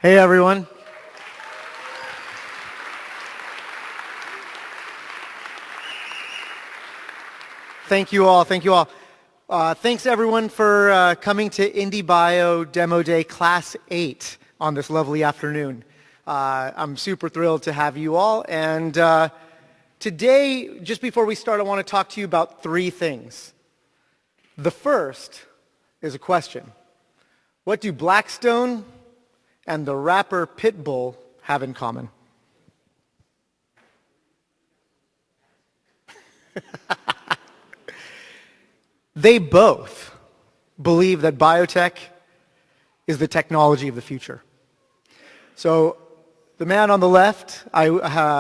Hey everyone. Thank you all. Thanks everyone for coming to IndieBio Demo Day Class 8 on this lovely afternoon. I'm super thrilled to have you all. And today, just before we start, I want to talk to you about three things. The first is a question. What do Blackstone and the rapper Pitbull have in common? They both believe that biotech is the technology of the future. So the man on the left, I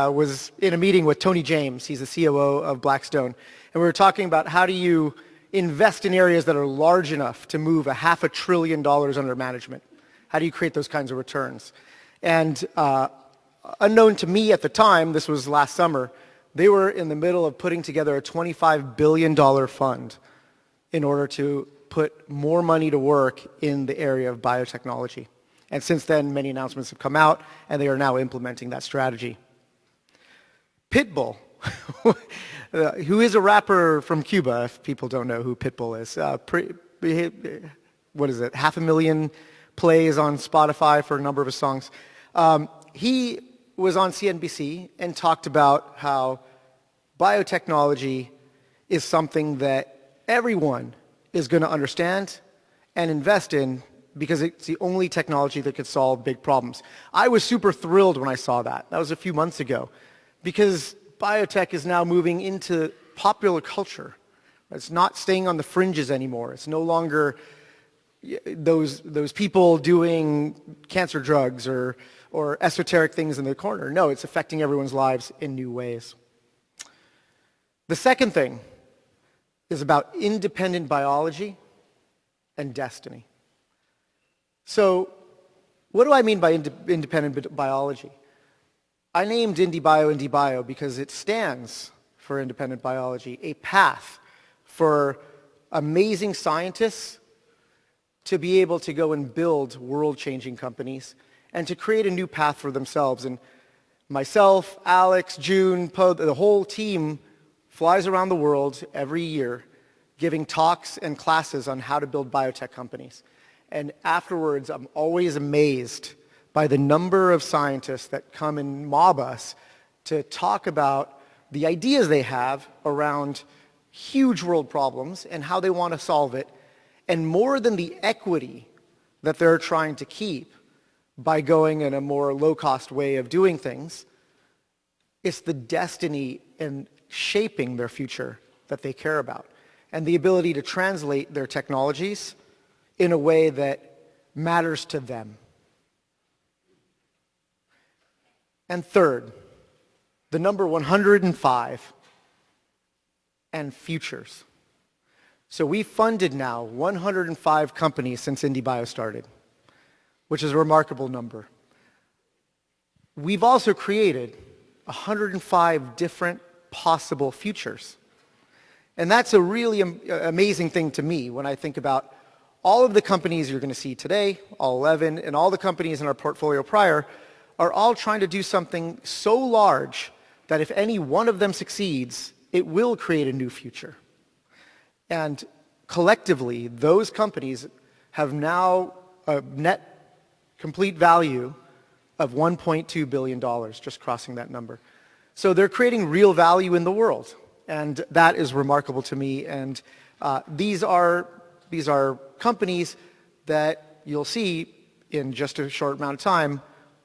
was in a meeting with Tony James. He's the COO of Blackstone. And we were talking about how do you invest in areas that are large enough to move $500 billion under management. How do you create those kinds of returns? And unknown to me at the time, this was last summer, they were in the middle of putting together a $25 billion fund in order to put more money to work in the area of biotechnology. And since then, many announcements have come out, and they are now implementing that strategy. Pitbull, who is a rapper from Cuba, if people don't know who Pitbull is. What is it, 500,000 plays on Spotify for a number of his songs. He was on CNBC and talked about how biotechnology is something that everyone is going to understand and invest in because it's the only technology that could solve big problems. I was super thrilled when I saw that. That was a few months ago because biotech is now moving into popular culture. It's not staying on the fringes anymore. It's no longer those people doing cancer drugs or esoteric things in the corner. No, it's affecting everyone's lives in new ways. The second thing is about independent biology and destiny. So what do I mean by independent biology? I named IndieBio because it stands for independent biology, a path for amazing scientists to be able to go and build world-changing companies and to create a new path for themselves. And myself, Alex, June, Poe, the whole team flies around the world every year giving talks and classes on how to build biotech companies. And afterwards, I'm always amazed by the number of scientists that come and mob us to talk about the ideas they have around huge world problems and how they want to solve it. And more than the equity that they're trying to keep by going in a more low-cost way of doing things, it's the destiny and shaping their future that they care about, and the ability to translate their technologies in a way that matters to them. And third, the number 105 and futures. So we funded now 105 companies since IndieBio started, which is a remarkable number. We've also created 105 different possible futures. And that's a really amazing thing to me when I think about all of the companies you're going to see today, all 11, and all the companies in our portfolio prior are all trying to do something so large that if any one of them succeeds, it will create a new future. And collectively, those companies have now a net complete value of $1.2 billion, just crossing that number. So they're creating real value in the world. And that is remarkable to me. And these are companies that you'll see in just a short amount of time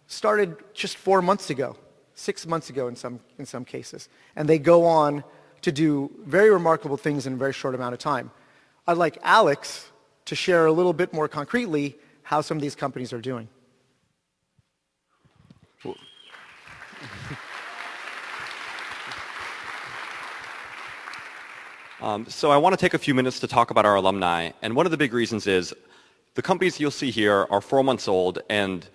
started just 4 months ago, 6 months ago in some cases. And they go on to do very remarkable things in a very short amount of time. I'd like Alex to share a little bit more concretely how some of these companies are doing. Cool. So I want to take a few minutes to talk about our alumni. And one of the big reasons is the companies you'll see here are 4 months old, and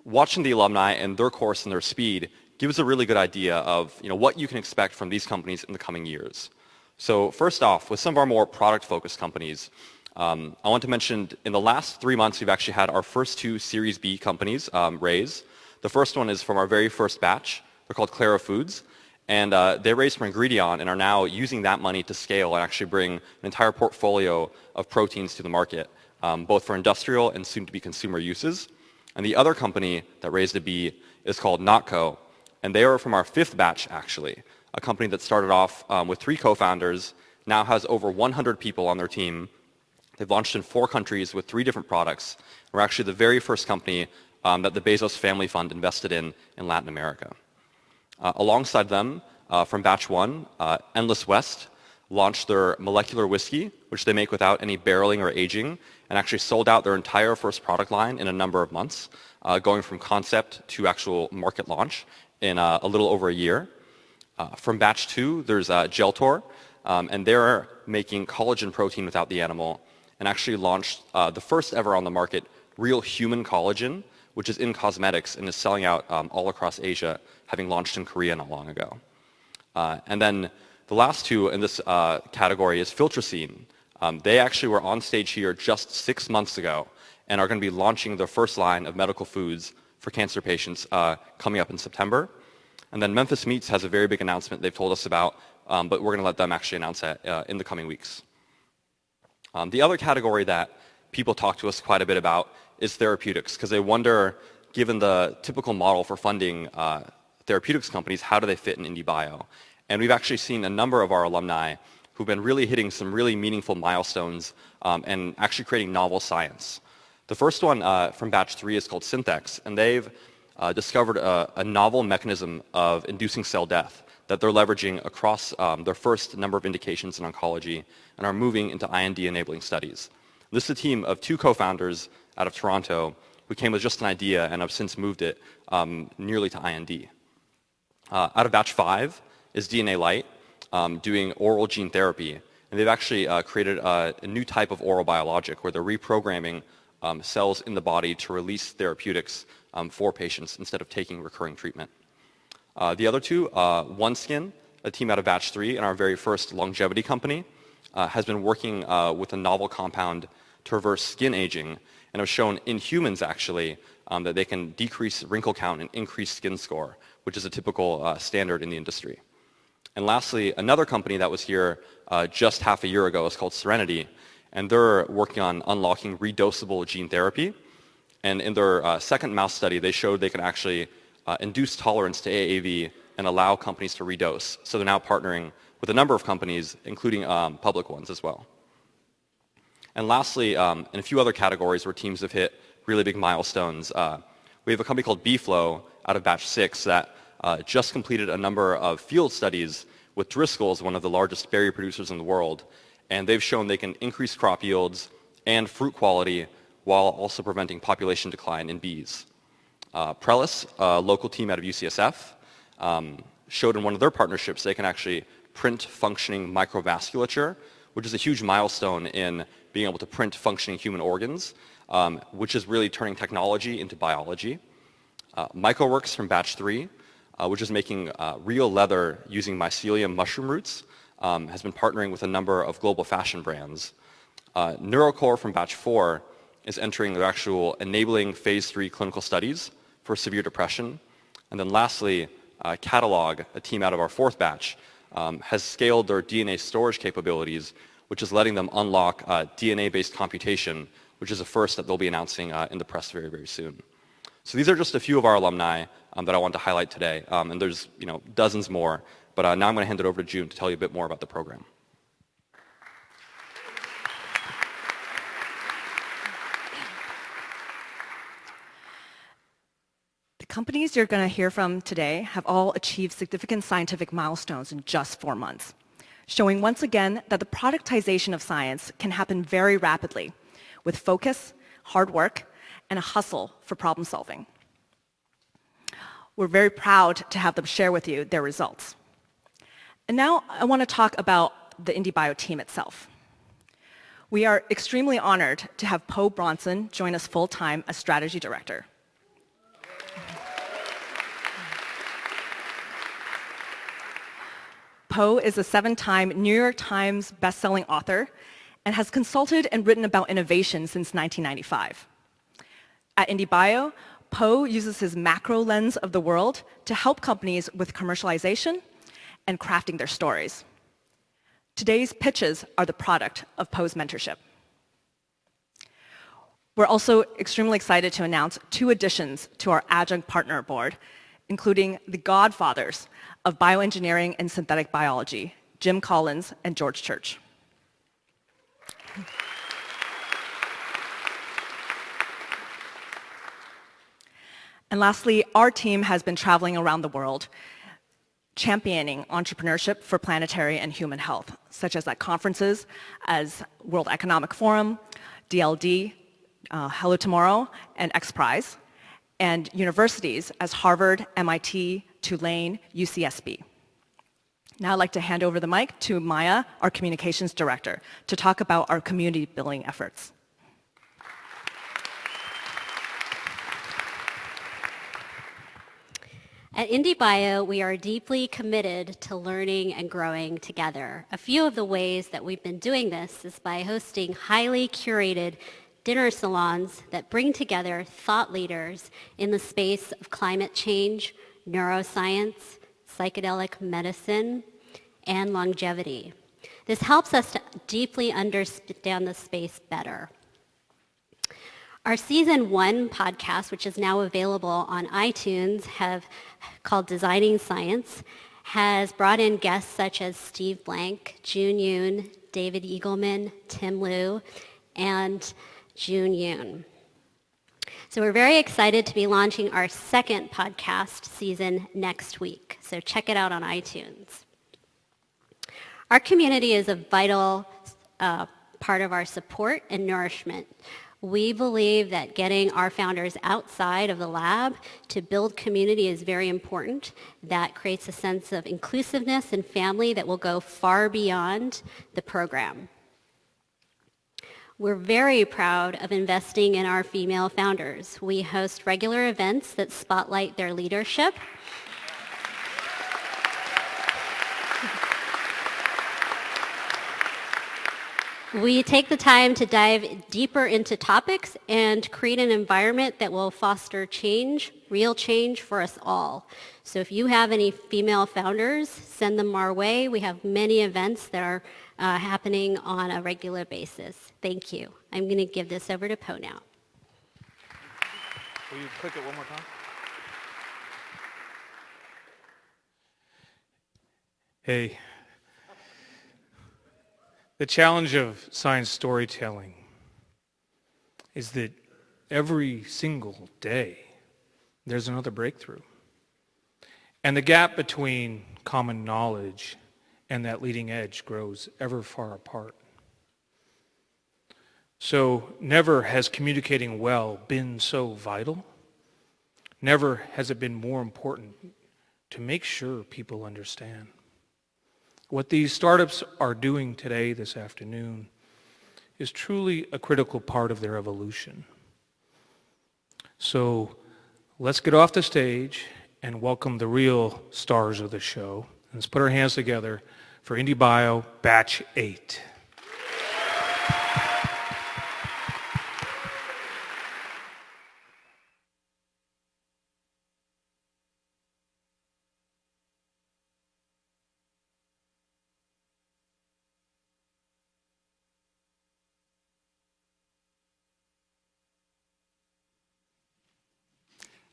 watching the alumni and their course and their speed gives a really good idea of what you can expect from these companies in the coming years. So first off, with some of our more product-focused companies, I want to mention in the last 3 months, we've actually had our first 2 Series B companies raise. The first one is from our very first batch. They're called Clara Foods. And they raised from Ingredion and are now using that money to scale and actually bring an entire portfolio of proteins to the market, both for industrial and soon-to-be consumer uses. And the other company that raised a B is called Notco. And they are from our 5th batch, actually, a company that started off with 3 co-founders, now has over 100 people on their team. They've launched in 4 countries with 3 different products. We're actually the very first company that the Bezos family fund invested in Latin America. Alongside them, from batch 1, Endless West launched their molecular whiskey, which they make without any barreling or aging, and actually sold out their entire first product line in a number of months, going from concept to actual market launch in a little over a year. From batch 2, there's Geltor, and they're making collagen protein without the animal, and actually launched the first ever on the market real human collagen, which is in cosmetics and is selling out all across Asia, having launched in Korea not long ago. And then the last 2 in this category is Filtracine. They actually were on stage here just 6 months ago and are going to be launching their first line of medical foods for cancer patients coming up in September. And then Memphis Meats has a very big announcement they've told us about, but we're going to let them actually announce that in the coming weeks. The other category that people talk to us quite a bit about is therapeutics, because they wonder, given the typical model for funding therapeutics companies, how do they fit in IndieBio? And we've actually seen a number of our alumni who've been really hitting some really meaningful milestones and actually creating novel science. The first one from batch 3 is called Synthex, and they've discovered a novel mechanism of inducing cell death that they're leveraging across their first number of indications in oncology and are moving into IND-enabling studies. This is a team of 2 co-founders out of Toronto who came with just an idea and have since moved it nearly to IND. Out of batch 5 is DNA Light doing oral gene therapy. And they've actually created a new type of oral biologic where they're reprogramming cells in the body to release therapeutics for patients instead of taking recurring treatment. The other 2, OneSkin, a team out of batch 3 and our very first longevity company, has been working with a novel compound to reverse skin aging and have shown in humans actually that they can decrease wrinkle count and increase skin score, which is a typical standard in the industry. And lastly, another company that was here just half a year ago is called Serenity, and they're working on unlocking redosable gene therapy. And in their second mouse study, they showed they can actually induce tolerance to AAV and allow companies to redose. So they're now partnering with a number of companies, including public ones as well. And lastly, in a few other categories where teams have hit really big milestones, we have a company called BeeFlow out of batch 6 that just completed a number of field studies with Driscoll's, one of the largest berry producers in the world. And they've shown they can increase crop yields and fruit quality while also preventing population decline in bees. Prellis, a local team out of UCSF, showed in one of their partnerships they can actually print functioning microvasculature, which is a huge milestone in being able to print functioning human organs, which is really turning technology into biology. MycoWorks from batch 3, which is making real leather using mycelium mushroom roots, has been partnering with a number of global fashion brands. NeuroCore from batch 4 is entering their actual enabling phase 3 clinical studies for severe depression. And then lastly, Catalog, a team out of our 4th batch, has scaled their DNA storage capabilities, which is letting them unlock DNA-based computation, which is a first that they'll be announcing in the press very, very soon. So these are just a few of our alumni that I want to highlight today. And there's dozens more. But now I'm going to hand it over to June to tell you a bit more about the program. The companies you're going to hear from today have all achieved significant scientific milestones in just 4 months, showing once again that the productization of science can happen very rapidly with focus, hard work, and a hustle for problem solving. We're very proud to have them share with you their results. And now I want to talk about the IndieBio team itself. We are extremely honored to have Poe Bronson join us full-time as strategy director. Poe is a 7-time New York Times bestselling author and has consulted and written about innovation since 1995. At IndieBio, Po uses his macro lens of the world to help companies with commercialization and crafting their stories. Today's pitches are the product of Po's mentorship. We're also extremely excited to announce 2 additions to our adjunct partner board, including the godfathers of bioengineering and synthetic biology, Jim Collins and George Church. And lastly, our team has been traveling around the world championing entrepreneurship for planetary and human health, such as at conferences as World Economic Forum, DLD, Hello Tomorrow, and X Prize, and universities as Harvard, MIT, Tulane, UCSB. Now I'd like to hand over the mic to Maya, our communications director, to talk about our community building efforts. At IndieBio, we are deeply committed to learning and growing together. A few of the ways that we've been doing this is by hosting highly curated dinner salons that bring together thought leaders in the space of climate change, neuroscience, psychedelic medicine, and longevity. This helps us to deeply understand the space better. Our Season 1 podcast, which is now available on iTunes, called Designing Science, has brought in guests such as Steve Blank, Jun Yoon, David Eagleman, Tim Liu, and Jun Yoon. So we're very excited to be launching our 2nd podcast season next week. So check it out on iTunes. Our community is a vital part of our support and nourishment. We believe that getting our founders outside of the lab to build community is very important. That creates a sense of inclusiveness and family that will go far beyond the program. We're very proud of investing in our female founders. We host regular events that spotlight their leadership. We take the time to dive deeper into topics and create an environment that will foster change, real change for us all. So if you have any female founders, send them our way. We have many events that are happening on a regular basis. Thank you. I'm going to give this over to Po now. Will you click it one more time? Hey. The challenge of science storytelling is that every single day there's another breakthrough. And the gap between common knowledge and that leading edge grows ever far apart. So never has communicating well been so vital. Never has it been more important to make sure people understand. What these startups are doing today, this afternoon, is truly a critical part of their evolution. So let's get off the stage and welcome the real stars of the show. Let's put our hands together for IndieBio Batch 8.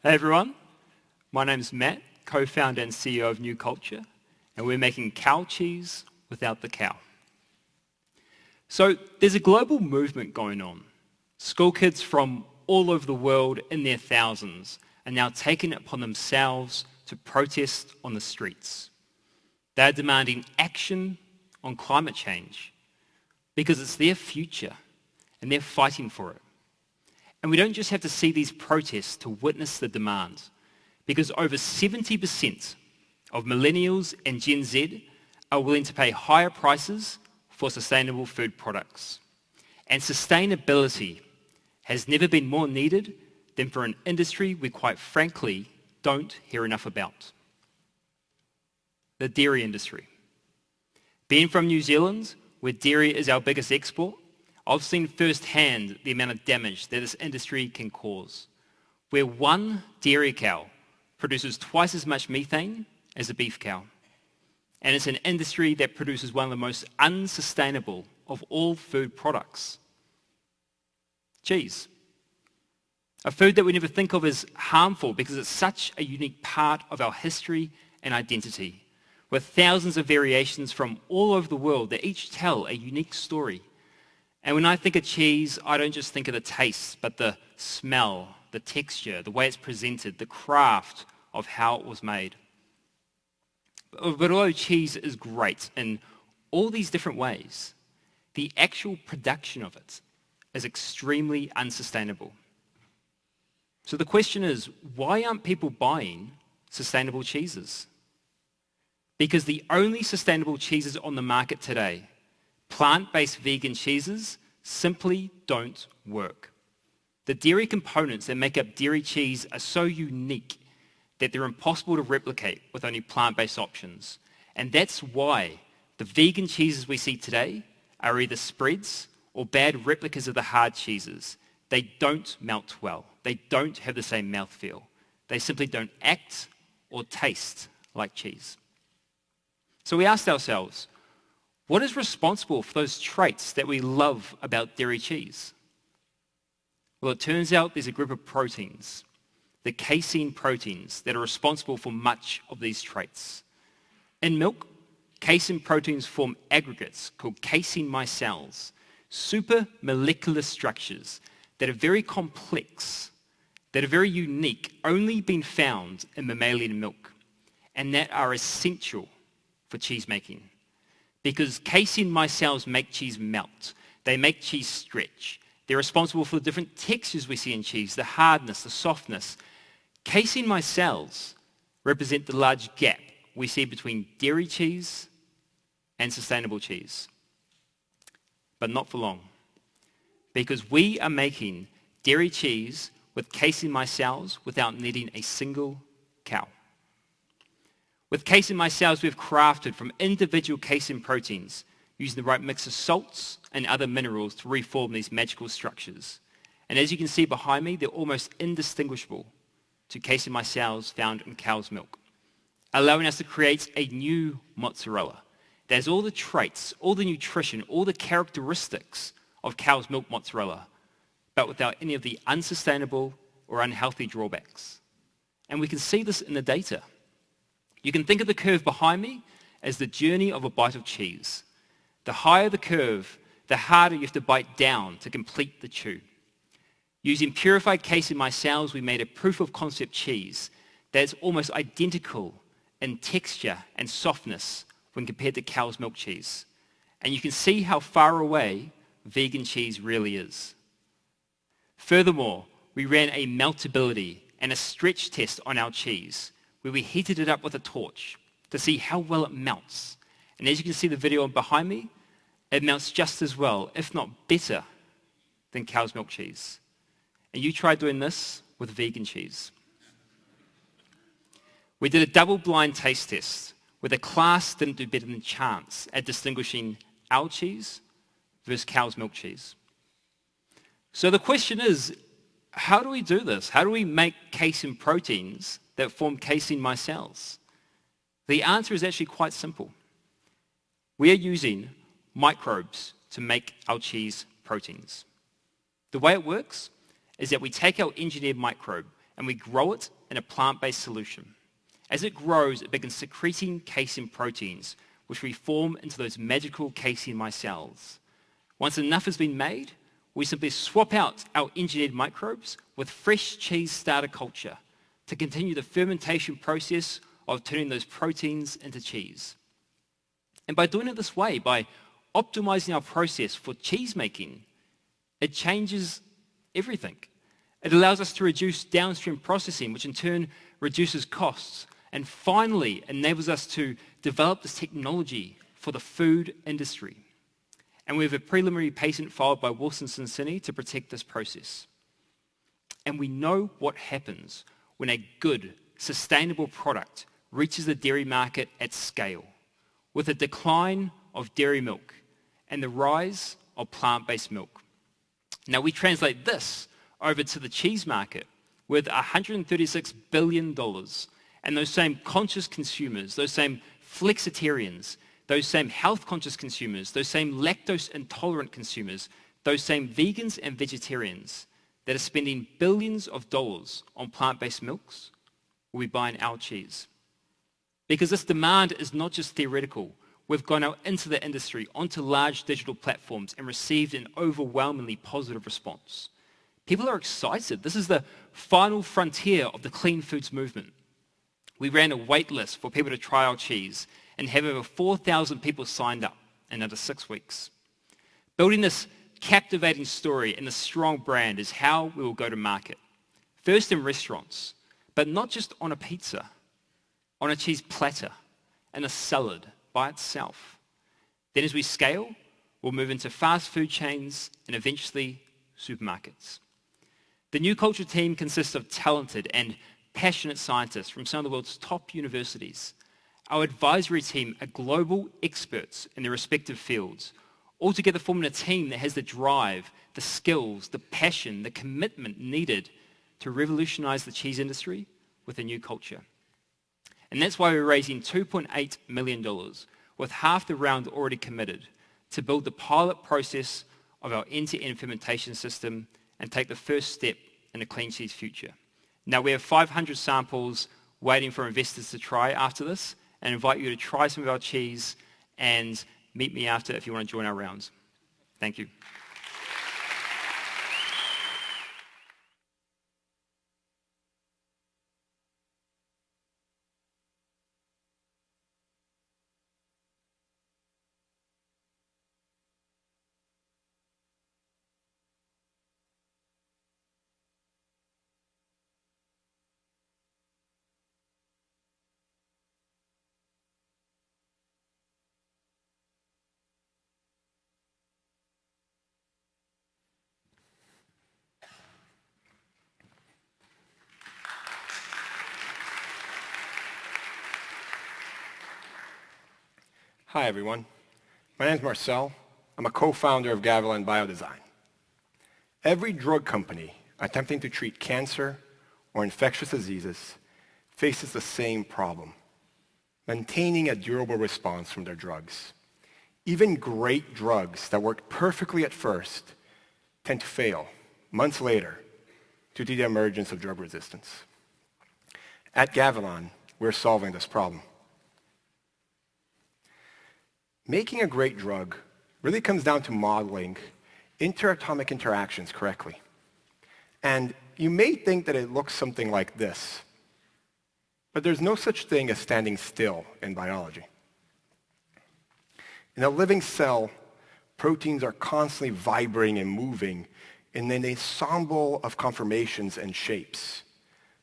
Hey everyone, my name's Matt, co-founder and CEO of New Culture, and we're making cow cheese without the cow. So there's a global movement going on. School kids from all over the world in their thousands are now taking it upon themselves to protest on the streets. They're demanding action on climate change because it's their future and they're fighting for it. And we don't just have to see these protests to witness the demands, because over 70% of millennials and Gen Z are willing to pay higher prices for sustainable food products. And sustainability has never been more needed than for an industry we quite frankly don't hear enough about. The dairy industry. Being from New Zealand, where dairy is our biggest export, I've seen firsthand the amount of damage that this industry can cause, where one dairy cow produces twice as much methane as a beef cow. And it's an industry that produces one of the most unsustainable of all food products. Cheese. A food that we never think of as harmful because it's such a unique part of our history and identity, with thousands of variations from all over the world that each tell a unique story. And when I think of cheese, I don't just think of the taste, but the smell, the texture, the way it's presented, the craft of how it was made. But although cheese is great in all these different ways, the actual production of it is extremely unsustainable. So the question is, why aren't people buying sustainable cheeses? Because the only sustainable cheeses on the market today, plant-based vegan cheeses, simply don't work. The dairy components that make up dairy cheese are so unique that they're impossible to replicate with only plant-based options. And that's why the vegan cheeses we see today are either spreads or bad replicas of the hard cheeses. They don't melt well. They don't have the same mouthfeel. They simply don't act or taste like cheese. So we asked ourselves, what is responsible for those traits that we love about dairy cheese? Well, it turns out there's a group of proteins, the casein proteins, that are responsible for much of these traits. In milk, casein proteins form aggregates called casein micelles, supermolecular structures that are very complex, that are very unique, only been found in mammalian milk, and that are essential for cheese making. Because casein micelles make cheese melt. They make cheese stretch. They're responsible for the different textures we see in cheese, the hardness, the softness. Casein micelles represent the large gap we see between dairy cheese and sustainable cheese. But not for long. Because we are making dairy cheese with casein micelles without needing a single cow. With casein micelles, we've crafted from individual casein proteins using the right mix of salts and other minerals to reform these magical structures. And as you can see behind me, they're almost indistinguishable to casein micelles found in cow's milk, allowing us to create a new mozzarella that has all the traits, all the nutrition, all the characteristics of cow's milk mozzarella, but without any of the unsustainable or unhealthy drawbacks. And we can see this in the data. You can think of the curve behind me as the journey of a bite of cheese. The higher the curve, the harder you have to bite down to complete the chew. Using purified casein micelles, we made a proof of concept cheese that is almost identical in texture and softness when compared to cow's milk cheese. And you can see how far away vegan cheese really is. Furthermore, we ran a meltability and a stretch test on our cheese, where we heated it up with a torch to see how well it melts. And as you can see the video behind me, it melts just as well, if not better, than cow's milk cheese. And you try doing this with vegan cheese. We did a double-blind taste test where the class didn't do better than chance at distinguishing our cheese versus cow's milk cheese. So the question is, how do we do this? How do we make casein proteins that form casein micelles? The answer is actually quite simple. We are using microbes to make our cheese proteins. The way it works is that we take our engineered microbe and we grow it in a plant-based solution. As it grows, it begins secreting casein proteins, which we form into those magical casein micelles. Once enough has been made, we simply swap out our engineered microbes with fresh cheese starter culture to continue the fermentation process of turning those proteins into cheese. And by doing it this way, by optimizing our process for cheese making, it changes everything. It allows us to reduce downstream processing, which in turn reduces costs, and finally enables us to develop this technology for the food industry. And we have a preliminary patent filed by Wilson Sonsini to protect this process. And we know what happens when a good, sustainable product reaches the dairy market at scale. With a decline of dairy milk and the rise of plant-based milk. Now we translate this over to the cheese market with $136 billion, and those same conscious consumers, those same flexitarians, those same health-conscious consumers, those same lactose-intolerant consumers, those same vegans and vegetarians that are spending billions of dollars on plant-based milks will be buying our cheese. Because this demand is not just theoretical. We've gone out into the industry, onto large digital platforms, and received an overwhelmingly positive response. People are excited. This is the final frontier of the clean foods movement. We ran a wait list for people to try our cheese and have over 4,000 people signed up in under 6 weeks. Building this captivating story and a strong brand is how we will go to market. First in restaurants, but not just on a pizza, on a cheese platter, and a salad by itself. Then as we scale, we'll move into fast food chains and eventually supermarkets. The New Culture team consists of talented and passionate scientists from some of the world's top universities. Our advisory team are global experts in their respective fields, all together forming a team that has the drive, the skills, the passion, the commitment needed to revolutionize the cheese industry with a new culture. And that's why we're raising $2.8 million, with half the round already committed, to build the pilot process of our end-to-end fermentation system and take the first step in a clean cheese future. Now we have 500 samples waiting for investors to try after this, and invite you to try some of our cheese and meet me after if you want to join our rounds. Thank you. Hi, everyone. My name is Marcel. I'm a co-founder of Gavilan Biodesign. Every drug company attempting to treat cancer or infectious diseases faces the same problem: maintaining a durable response from their drugs. Even great drugs that work perfectly at first tend to fail months later due to the emergence of drug resistance. At Gavilan, we're solving this problem. Making a great drug really comes down to modeling interatomic interactions correctly. And you may think that it looks something like this, but there's no such thing as standing still in biology. In a living cell, proteins are constantly vibrating and moving in an ensemble of conformations and shapes.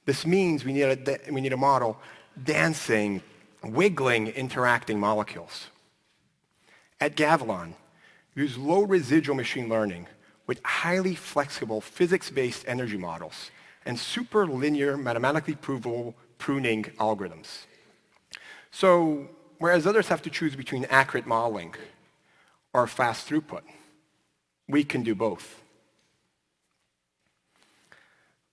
This means we need a model dancing, wiggling, interacting molecules. At Gavilan, we use low residual machine learning with highly flexible physics-based energy models and super linear, mathematically provable pruning algorithms. So, whereas others have to choose between accurate modeling or fast throughput, we can do both.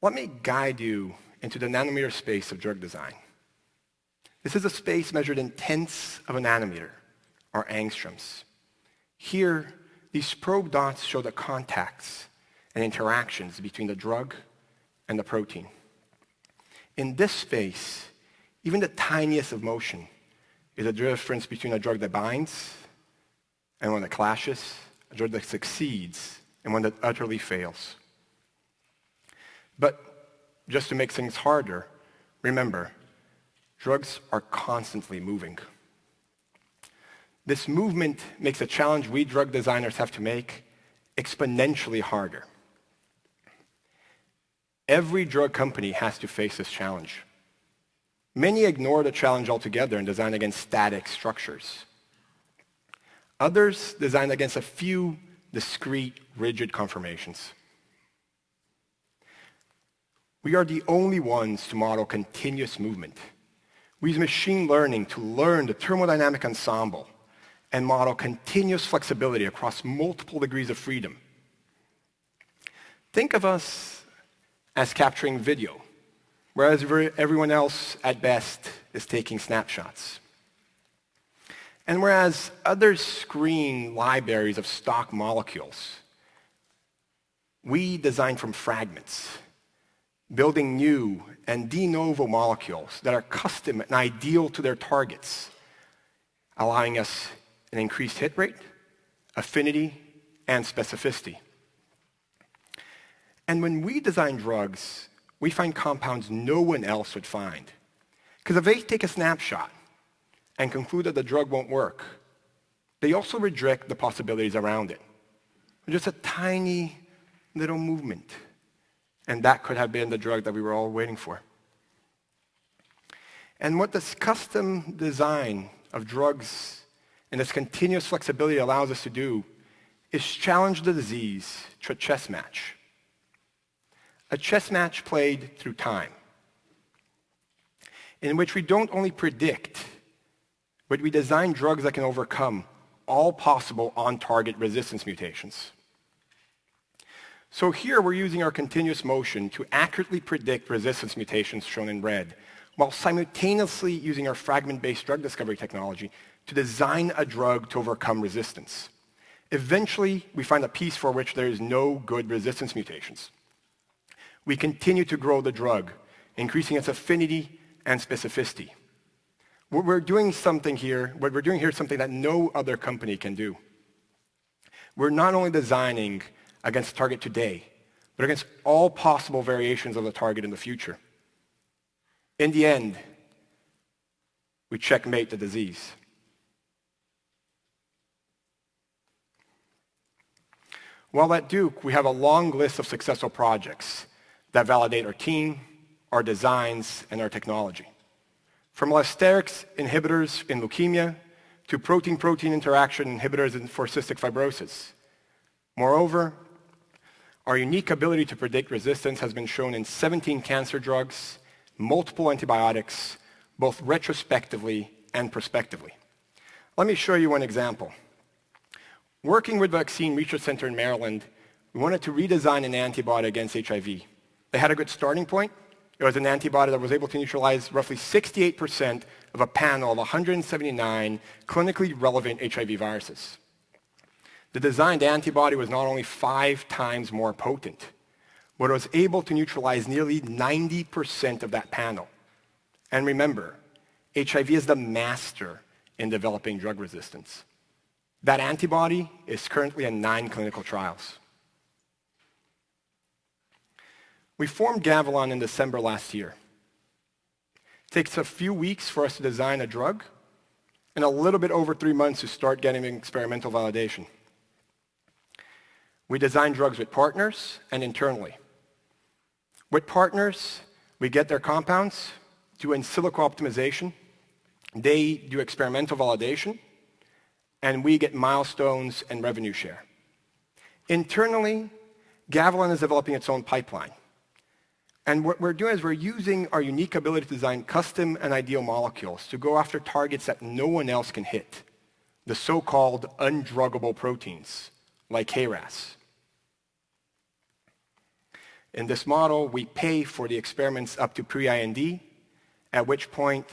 Let me guide you into the nanometer space of drug design. This is a space measured in tenths of a nanometer, or angstroms. Here, these probe dots show the contacts and interactions between the drug and the protein. In this space, even the tiniest of motion is a difference between a drug that binds and one that clashes, a drug that succeeds and one that utterly fails. But just to make things harder, remember, drugs are constantly moving. This movement makes a challenge we drug designers have to make exponentially harder. Every drug company has to face this challenge. Many ignore the challenge altogether and design against static structures. Others design against a few discrete, rigid conformations. We are the only ones to model continuous movement. We use machine learning to learn the thermodynamic ensemble and model continuous flexibility across multiple degrees of freedom. Think of us as capturing video, whereas everyone else, at best, is taking snapshots. And whereas others screen libraries of stock molecules, we design from fragments, building new and de novo molecules that are custom and ideal to their targets, allowing us an increased hit rate, affinity, and specificity. And when we design drugs, we find compounds no one else would find. Because if they take a snapshot and conclude that the drug won't work, they also reject the possibilities around it. Just a tiny little movement. And that could have been the drug that we were all waiting for. And what this custom design of drugs and this continuous flexibility allows us to do is challenge the disease to a chess match. A chess match played through time, in which we don't only predict, but we design drugs that can overcome all possible on-target resistance mutations. So here we're using our continuous motion to accurately predict resistance mutations shown in red, while simultaneously using our fragment-based drug discovery technology to design a drug to overcome resistance. Eventually, we find a piece for which there is no good resistance mutations. We continue to grow the drug, increasing its affinity and specificity. What we're doing here is something that no other company can do. We're not only designing against target today, but against all possible variations of the target in the future. In the end, we checkmate the disease. While at Duke, we have a long list of successful projects that validate our team, our designs, and our technology. From allosteric inhibitors in leukemia to protein-protein interaction inhibitors for cystic fibrosis. Moreover, our unique ability to predict resistance has been shown in 17 cancer drugs, multiple antibiotics, both retrospectively and prospectively. Let me show you one example. Working with Vaccine Research Center in Maryland, we wanted to redesign an antibody against HIV. They had a good starting point. It was an antibody that was able to neutralize roughly 68% of a panel of 179 clinically relevant HIV viruses. The designed antibody was not only 5 times more potent, but it was able to neutralize nearly 90% of that panel. And remember, HIV is the master in developing drug resistance. That antibody is currently in 9 clinical trials. We formed Gavilan in December last year. It takes a few weeks for us to design a drug and a little bit over 3 months to start getting experimental validation. We design drugs with partners and internally. With partners, we get their compounds, do in silico optimization, they do experimental validation, and we get milestones and revenue share. Internally, Gavilan is developing its own pipeline. And what we're doing is we're using our unique ability to design custom and ideal molecules to go after targets that no one else can hit, the so-called undruggable proteins, like KRAS. In this model, we pay for the experiments up to pre-IND, at which point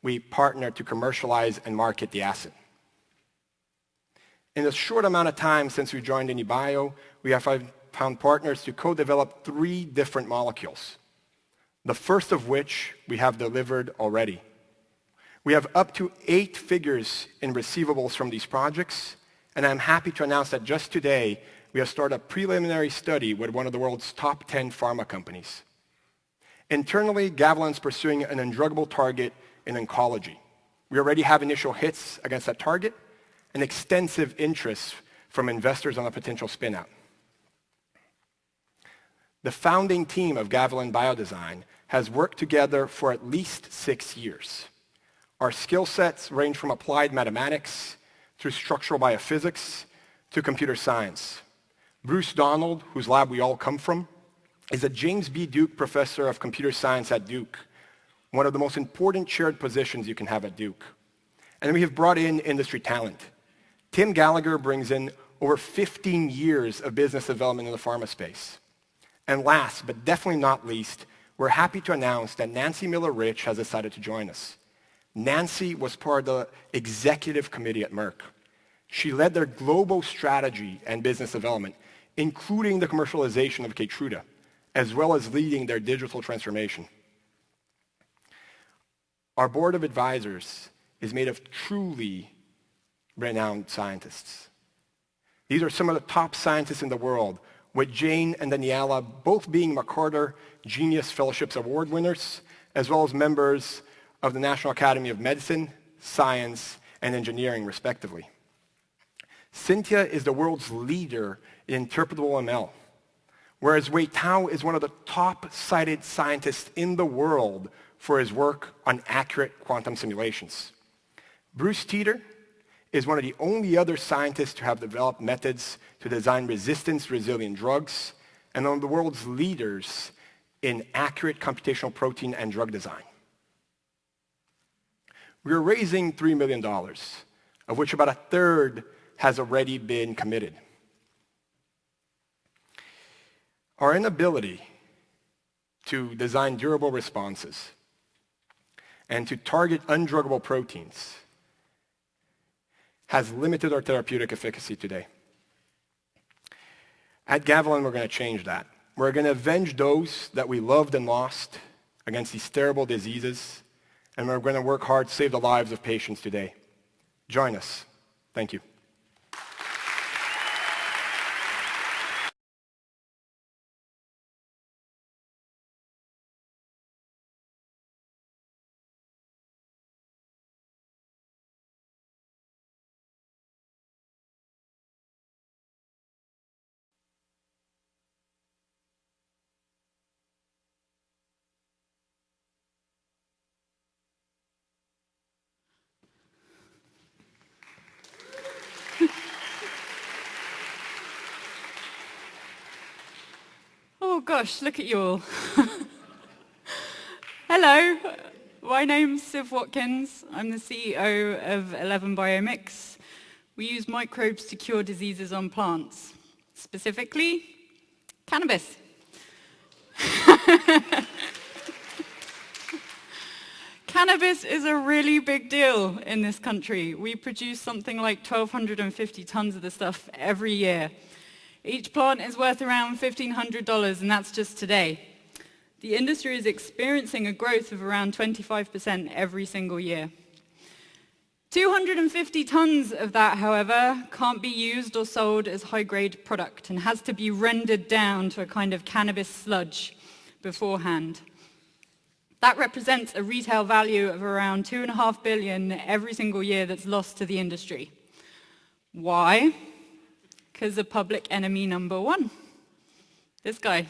we partner to commercialize and market the asset. In a short amount of time since we joined IndyBio, we have found partners to co-develop 3 different molecules, the first of which we have delivered already. We have up to 8 figures in receivables from these projects, and I'm happy to announce that just today, we have started a preliminary study with one of the world's top 10 pharma companies. Internally, Gavilan is pursuing an undruggable target in oncology. We already have initial hits against that target and extensive interest from investors on a potential spin-out. The founding team of Gavilan Biodesign has worked together for at least 6 years. Our skill sets range from applied mathematics through structural biophysics to computer science. Bruce Donald, whose lab we all come from, is a James B. Duke Professor of Computer Science at Duke, one of the most important shared positions you can have at Duke. And we have brought in industry talent, Tim Gallagher brings in over 15 years of business development in the pharma space. And last, but definitely not least, we're happy to announce that Nancy Miller-Rich has decided to join us. Nancy was part of the executive committee at Merck. She led their global strategy and business development, including the commercialization of Keytruda, as well as leading their digital transformation. Our board of advisors is made of truly renowned scientists. These are some of the top scientists in the world, with Jane and Daniela both being MacArthur Genius Fellowships Award winners, as well as members of the National Academy of Medicine, Science, and Engineering, respectively. Cynthia is the world's leader in interpretable ML, whereas Wei Tao is one of the top-cited scientists in the world for his work on accurate quantum simulations. Bruce Teeter is one of the only other scientists to have developed methods to design resistance-resilient drugs, and one of the world's leaders in accurate computational protein and drug design. We are raising $3 million, of which about a third has already been committed. Our inability to design durable responses and to target undruggable proteins has limited our therapeutic efficacy today. At Gavilan, we're going to change that. We're going to avenge those that we loved and lost against these terrible diseases, and we're going to work hard to save the lives of patients today. Join us. Thank you. Oh gosh, look at you all. Hello, my name's Siv Watkins. I'm the CEO of Leaven Biomix. We use microbes to cure diseases on plants, specifically cannabis. Cannabis is a really big deal in this country. We produce something like 1,250 tons of the stuff every year. Each plant is worth around $1,500, and that's just today. The industry is experiencing a growth of around 25% every single year. 250 tons of that, however, can't be used or sold as high-grade product and has to be rendered down to a kind of cannabis sludge beforehand. That represents a retail value of around $2.5 billion every single year that's lost to the industry. Why? Because of public enemy number one. This guy.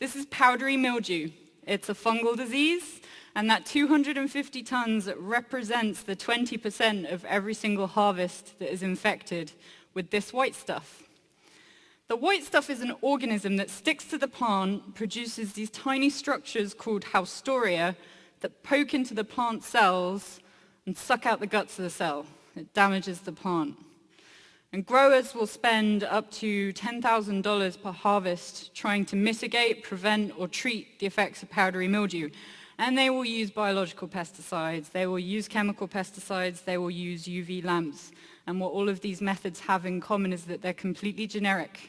This is powdery mildew. It's a fungal disease, and that 250 tons represents the 20% of every single harvest that is infected with this white stuff. The white stuff is an organism that sticks to the plant, produces these tiny structures called haustoria that poke into the plant cells and suck out the guts of the cell. It damages the plant. And growers will spend up to $10,000 per harvest trying to mitigate, prevent, or treat the effects of powdery mildew. And they will use biological pesticides, they will use chemical pesticides, they will use UV lamps. And what all of these methods have in common is that they're completely generic.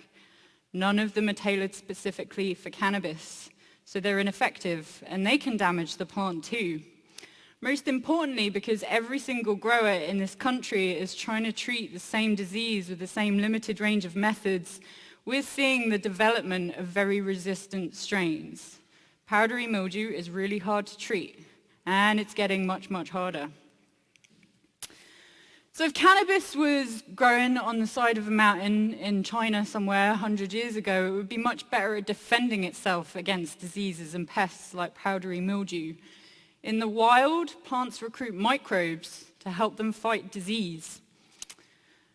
None of them are tailored specifically for cannabis. So they're ineffective, and they can damage the plant too. Most importantly, because every single grower in this country is trying to treat the same disease with the same limited range of methods, we're seeing the development of very resistant strains. Powdery mildew is really hard to treat, and it's getting much, much harder. So if cannabis was growing on the side of a mountain in China somewhere 100 years ago, it would be much better at defending itself against diseases and pests like powdery mildew. In the wild, plants recruit microbes to help them fight disease.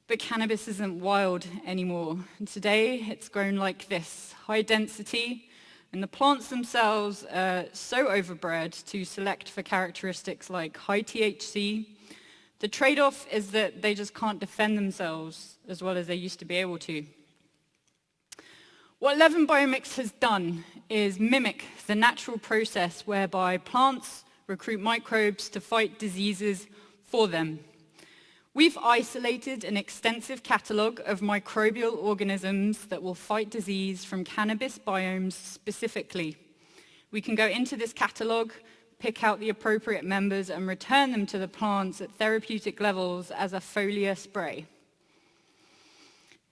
But cannabis isn't wild anymore. And today, it's grown like this, high density, and the plants themselves are so overbred to select for characteristics like high THC, The trade-off is that they just can't defend themselves as well as they used to be able to. What Leaven Biomix has done is mimic the natural process whereby plants recruit microbes to fight diseases for them. We've isolated an extensive catalogue of microbial organisms that will fight disease from cannabis biomes specifically. We can go into this catalogue, pick out the appropriate members and return them to the plants at therapeutic levels as a foliar spray.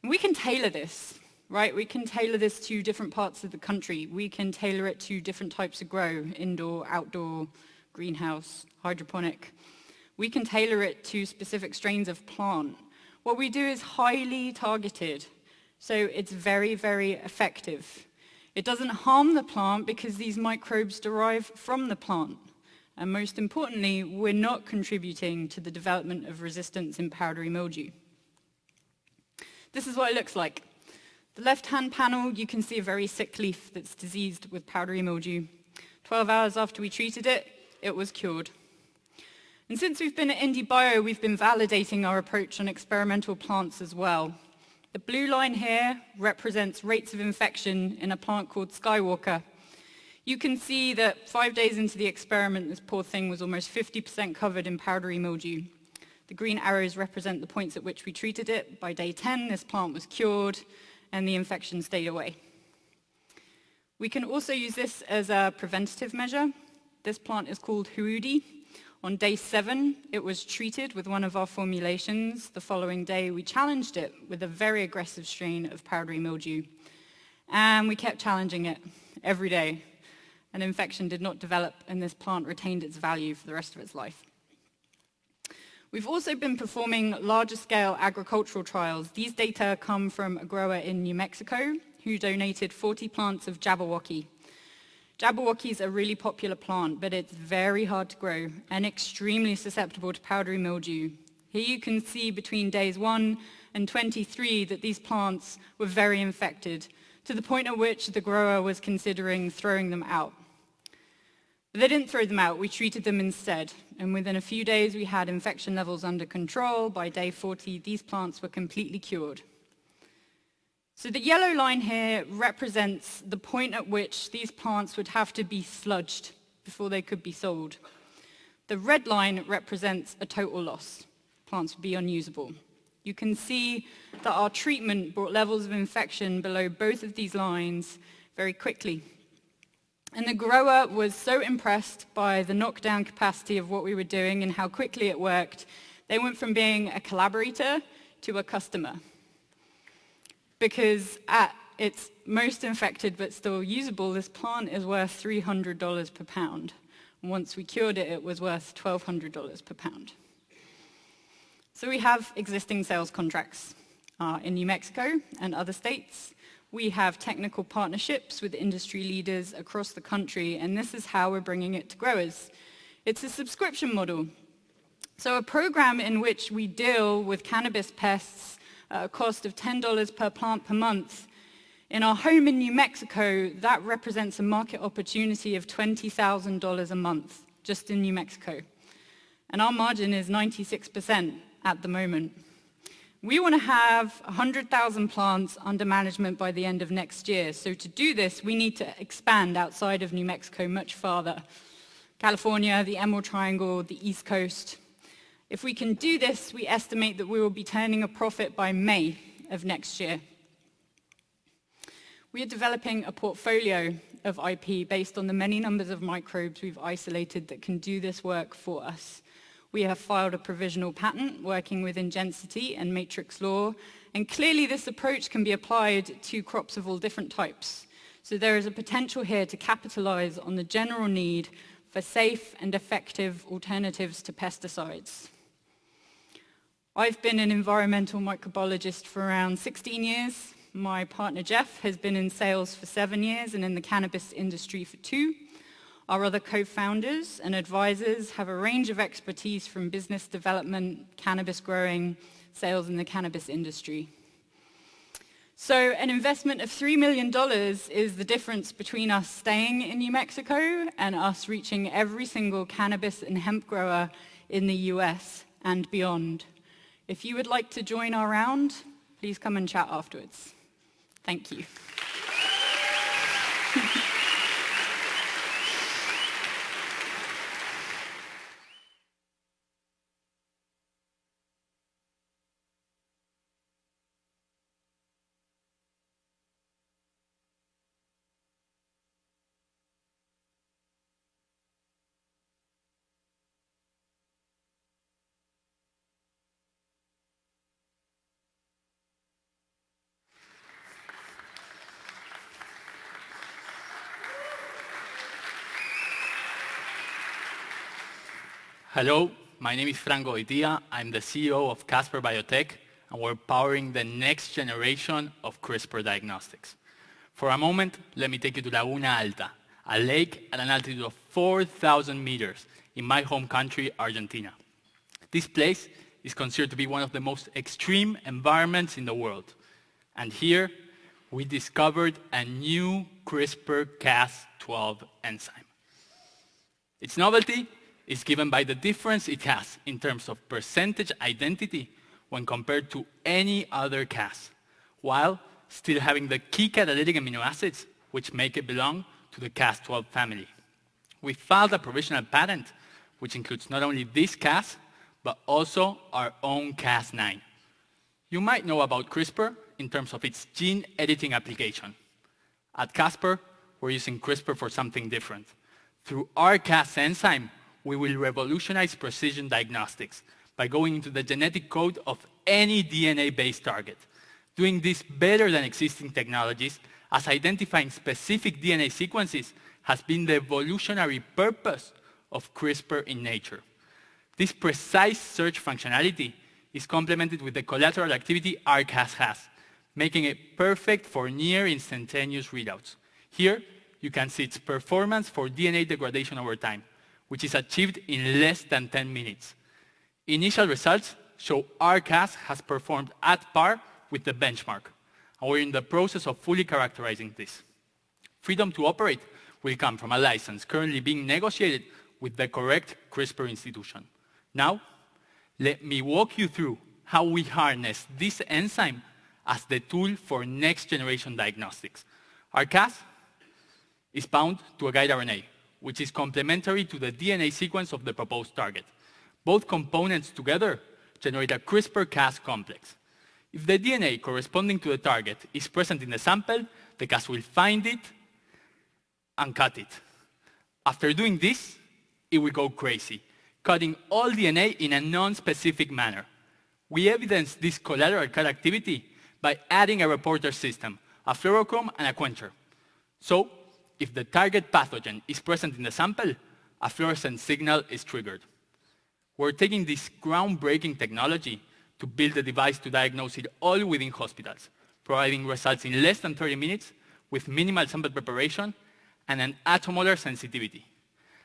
We can tailor this, right? We can tailor this to different parts of the country. We can tailor it to different types of grow, indoor, outdoor, greenhouse, hydroponic. We can tailor it to specific strains of plant. What we do is highly targeted, so it's very, very effective. It doesn't harm the plant because these microbes derive from the plant. And most importantly, we're not contributing to the development of resistance in powdery mildew. This is what it looks like. The left-hand panel, you can see a very sick leaf that's diseased with powdery mildew. 12 hours after we treated it, it was cured. And since we've been at IndieBio, we've been validating our approach on experimental plants as well. The blue line here represents rates of infection in a plant called Skywalker. You can see that 5 days into the experiment, this poor thing was almost 50% covered in powdery mildew. The green arrows represent the points at which we treated it. By day 10, this plant was cured and the infection stayed away. We can also use this as a preventative measure. This plant is called Huudi. On day 7, it was treated with one of our formulations. The following day, we challenged it with a very aggressive strain of powdery mildew. And we kept challenging it every day. An infection did not develop, and this plant retained its value for the rest of its life. We've also been performing larger-scale agricultural trials. These data come from a grower in New Mexico who donated 40 plants of Jabberwocky. Jabberwocky is a really popular plant, but it's very hard to grow and extremely susceptible to powdery mildew. Here you can see between days 1 and 23 that these plants were very infected, to the point at which the grower was considering throwing them out. But they didn't throw them out, we treated them instead. And within a few days we had infection levels under control. By day 40, these plants were completely cured. So the yellow line here represents the point at which these plants would have to be sludged before they could be sold. The red line represents a total loss. Plants would be unusable. You can see that our treatment brought levels of infection below both of these lines very quickly. And the grower was so impressed by the knockdown capacity of what we were doing and how quickly it worked, they went from being a collaborator to a customer. Because at its most infected but still usable, this plant is worth $300 per pound. And once we cured it, it was worth $1,200 per pound. So we have existing sales contracts in New Mexico and other states. We have technical partnerships with industry leaders across the country, and this is how we're bringing it to growers. It's a subscription model. So a program in which we deal with cannabis pests at a cost of $10 per plant per month. In our home in New Mexico, that represents a market opportunity of $20,000 a month, just in New Mexico. And our margin is 96% at the moment. We want to have 100,000 plants under management by the end of next year. So to do this, we need to expand outside of New Mexico much farther. California, the Emerald Triangle, the East Coast. If we can do this, we estimate that we will be turning a profit by May of next year. We are developing a portfolio of IP based on the many numbers of microbes we've isolated that can do this work for us. We have filed a provisional patent working with Ingensity and Matrix Law, and clearly this approach can be applied to crops of all different types. So there is a potential here to capitalize on the general need for safe and effective alternatives to pesticides. I've been an environmental microbiologist for around 16 years. My partner Jeff has been in sales for 7 years and in the cannabis industry for 2. Our other co-founders and advisors have a range of expertise from business development, cannabis growing, sales in the cannabis industry. So an investment of $3 million is the difference between us staying in New Mexico and us reaching every single cannabis and hemp grower in the US. and beyond. If you would like to join our round, please come and chat afterwards. Thank you. Hello, my name is Franco Oitia. I'm the CEO of Casper Biotech, and we're powering the next generation of CRISPR diagnostics. For a moment, let me take you to Laguna Alta, a lake at an altitude of 4,000 meters in my home country, Argentina. This place is considered to be one of the most extreme environments in the world. And here, we discovered a new CRISPR-Cas12 enzyme. Its novelty is given by the difference it has in terms of percentage identity when compared to any other Cas, while still having the key catalytic amino acids which make it belong to the Cas12 family. We filed a provisional patent which includes not only this Cas, but also our own Cas9. You might know about CRISPR in terms of its gene editing application. At Casper, we're using CRISPR for something different. Through our Cas enzyme, we will revolutionize precision diagnostics by going into the genetic code of any DNA-based target, doing this better than existing technologies, as identifying specific DNA sequences has been the evolutionary purpose of CRISPR in nature. This precise search functionality is complemented with the collateral activity our Cas has, making it perfect for near instantaneous readouts. Here, you can see its performance for DNA degradation over time, which is achieved in less than 10 minutes. Initial results show our Cas has performed at par with the benchmark, and we're in the process of fully characterizing this. Freedom to operate will come from a license currently being negotiated with the correct CRISPR institution. Now, let me walk you through how we harness this enzyme as the tool for next-generation diagnostics. Our Cas is bound to a guide RNA, which is complementary to the DNA sequence of the proposed target. Both components together generate a CRISPR-Cas complex. If the DNA corresponding to the target is present in the sample, the Cas will find it and cut it. After doing this, it will go crazy, cutting all DNA in a non-specific manner. We evidence this collateral cut activity by adding a reporter system, a fluorochrome, and a quencher. So, if the target pathogen is present in the sample, a fluorescent signal is triggered. We're taking this groundbreaking technology to build a device to diagnose it all within hospitals, providing results in less than 30 minutes with minimal sample preparation and an attomolar sensitivity.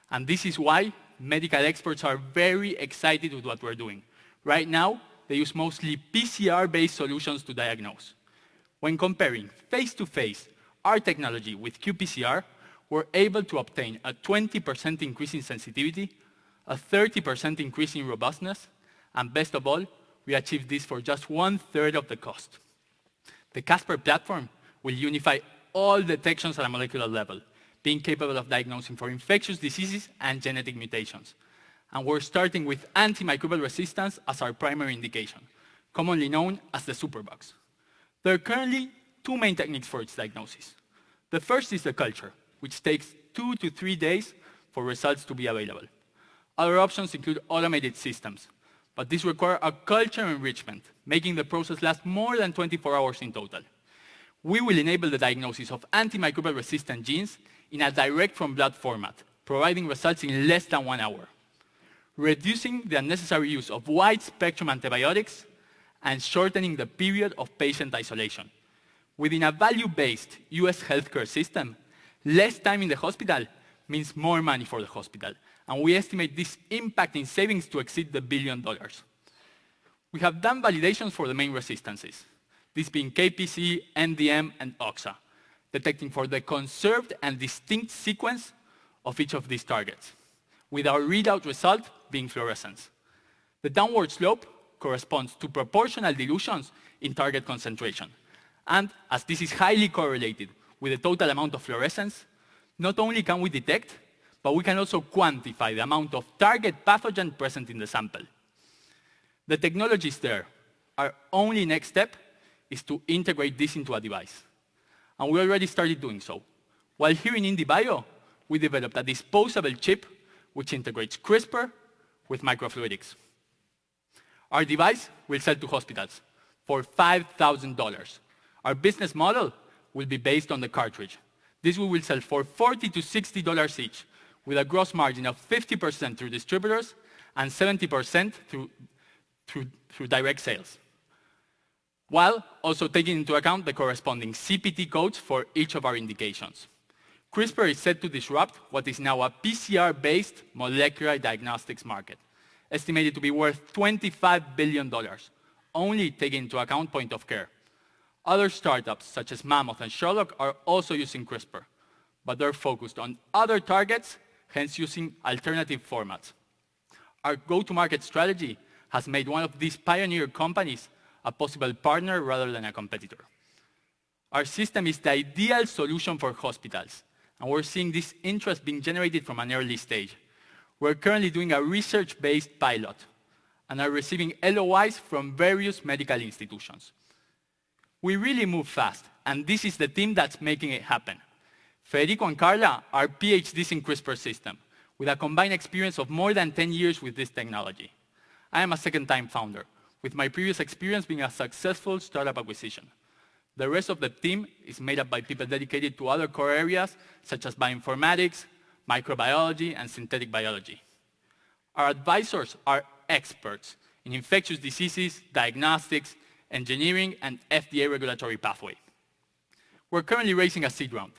And this is why medical experts are very excited with what we're doing. Right now, they use mostly PCR-based solutions to diagnose. When comparing face-to-face our technology with qPCR, we're able to obtain a 20% increase in sensitivity, a 30% increase in robustness, and best of all, we achieved this for just 1/3 of the cost. The Casper platform will unify all detections at a molecular level, being capable of diagnosing for infectious diseases and genetic mutations. And we're starting with antimicrobial resistance as our primary indication, commonly known as the superbugs. There are currently two main techniques for its diagnosis. The first is the culture, which takes 2 to 3 days for results to be available. Other options include automated systems, but these require a culture enrichment, making the process last more than 24 hours in total. We will enable the diagnosis of antimicrobial resistant genes in a direct from blood format, providing results in less than 1 hour, reducing the unnecessary use of wide-spectrum antibiotics and shortening the period of patient isolation. Within a value-based US healthcare system, less time in the hospital means more money for the hospital, and we estimate this impact in savings to exceed $1 billion. We have done validations for the main resistances, this being KPC, NDM, and OXA, detecting for the conserved and distinct sequence of each of these targets, with our readout result being fluorescence. The downward slope corresponds to proportional dilutions in target concentration. And as this is highly correlated with the total amount of fluorescence, not only can we detect, but we can also quantify the amount of target pathogen present in the sample. The technology is there. Our only next step is to integrate this into a device. And we already started doing so. While here in IndieBio, we developed a disposable chip which integrates CRISPR with microfluidics. Our device will sell to hospitals for $5,000. Our business model will be based on the cartridge. This we will sell for $40 to $60 each, with a gross margin of 50% through distributors and 70% through direct sales, while also taking into account the corresponding CPT codes for each of our indications. CRISPR is set to disrupt what is now a PCR-based molecular diagnostics market, estimated to be worth $25 billion, only taking into account point of care. Other startups, such as Mammoth and Sherlock, are also using CRISPR, but they're focused on other targets, hence using alternative formats. Our go-to-market strategy has made one of these pioneer companies a possible partner rather than a competitor. Our system is the ideal solution for hospitals, and we're seeing this interest being generated from an early stage. We're currently doing a research-based pilot and are receiving LOIs from various medical institutions. We really move fast, and this is the team that's making it happen. Federico and Carla are PhDs in CRISPR system, with a combined experience of more than 10 years with this technology. I am a second-time founder, with my previous experience being a successful startup acquisition. The rest of the team is made up by people dedicated to other core areas, such as bioinformatics, microbiology, and synthetic biology. Our advisors are experts in infectious diseases, diagnostics, engineering, and FDA regulatory pathway. We're currently raising a seed round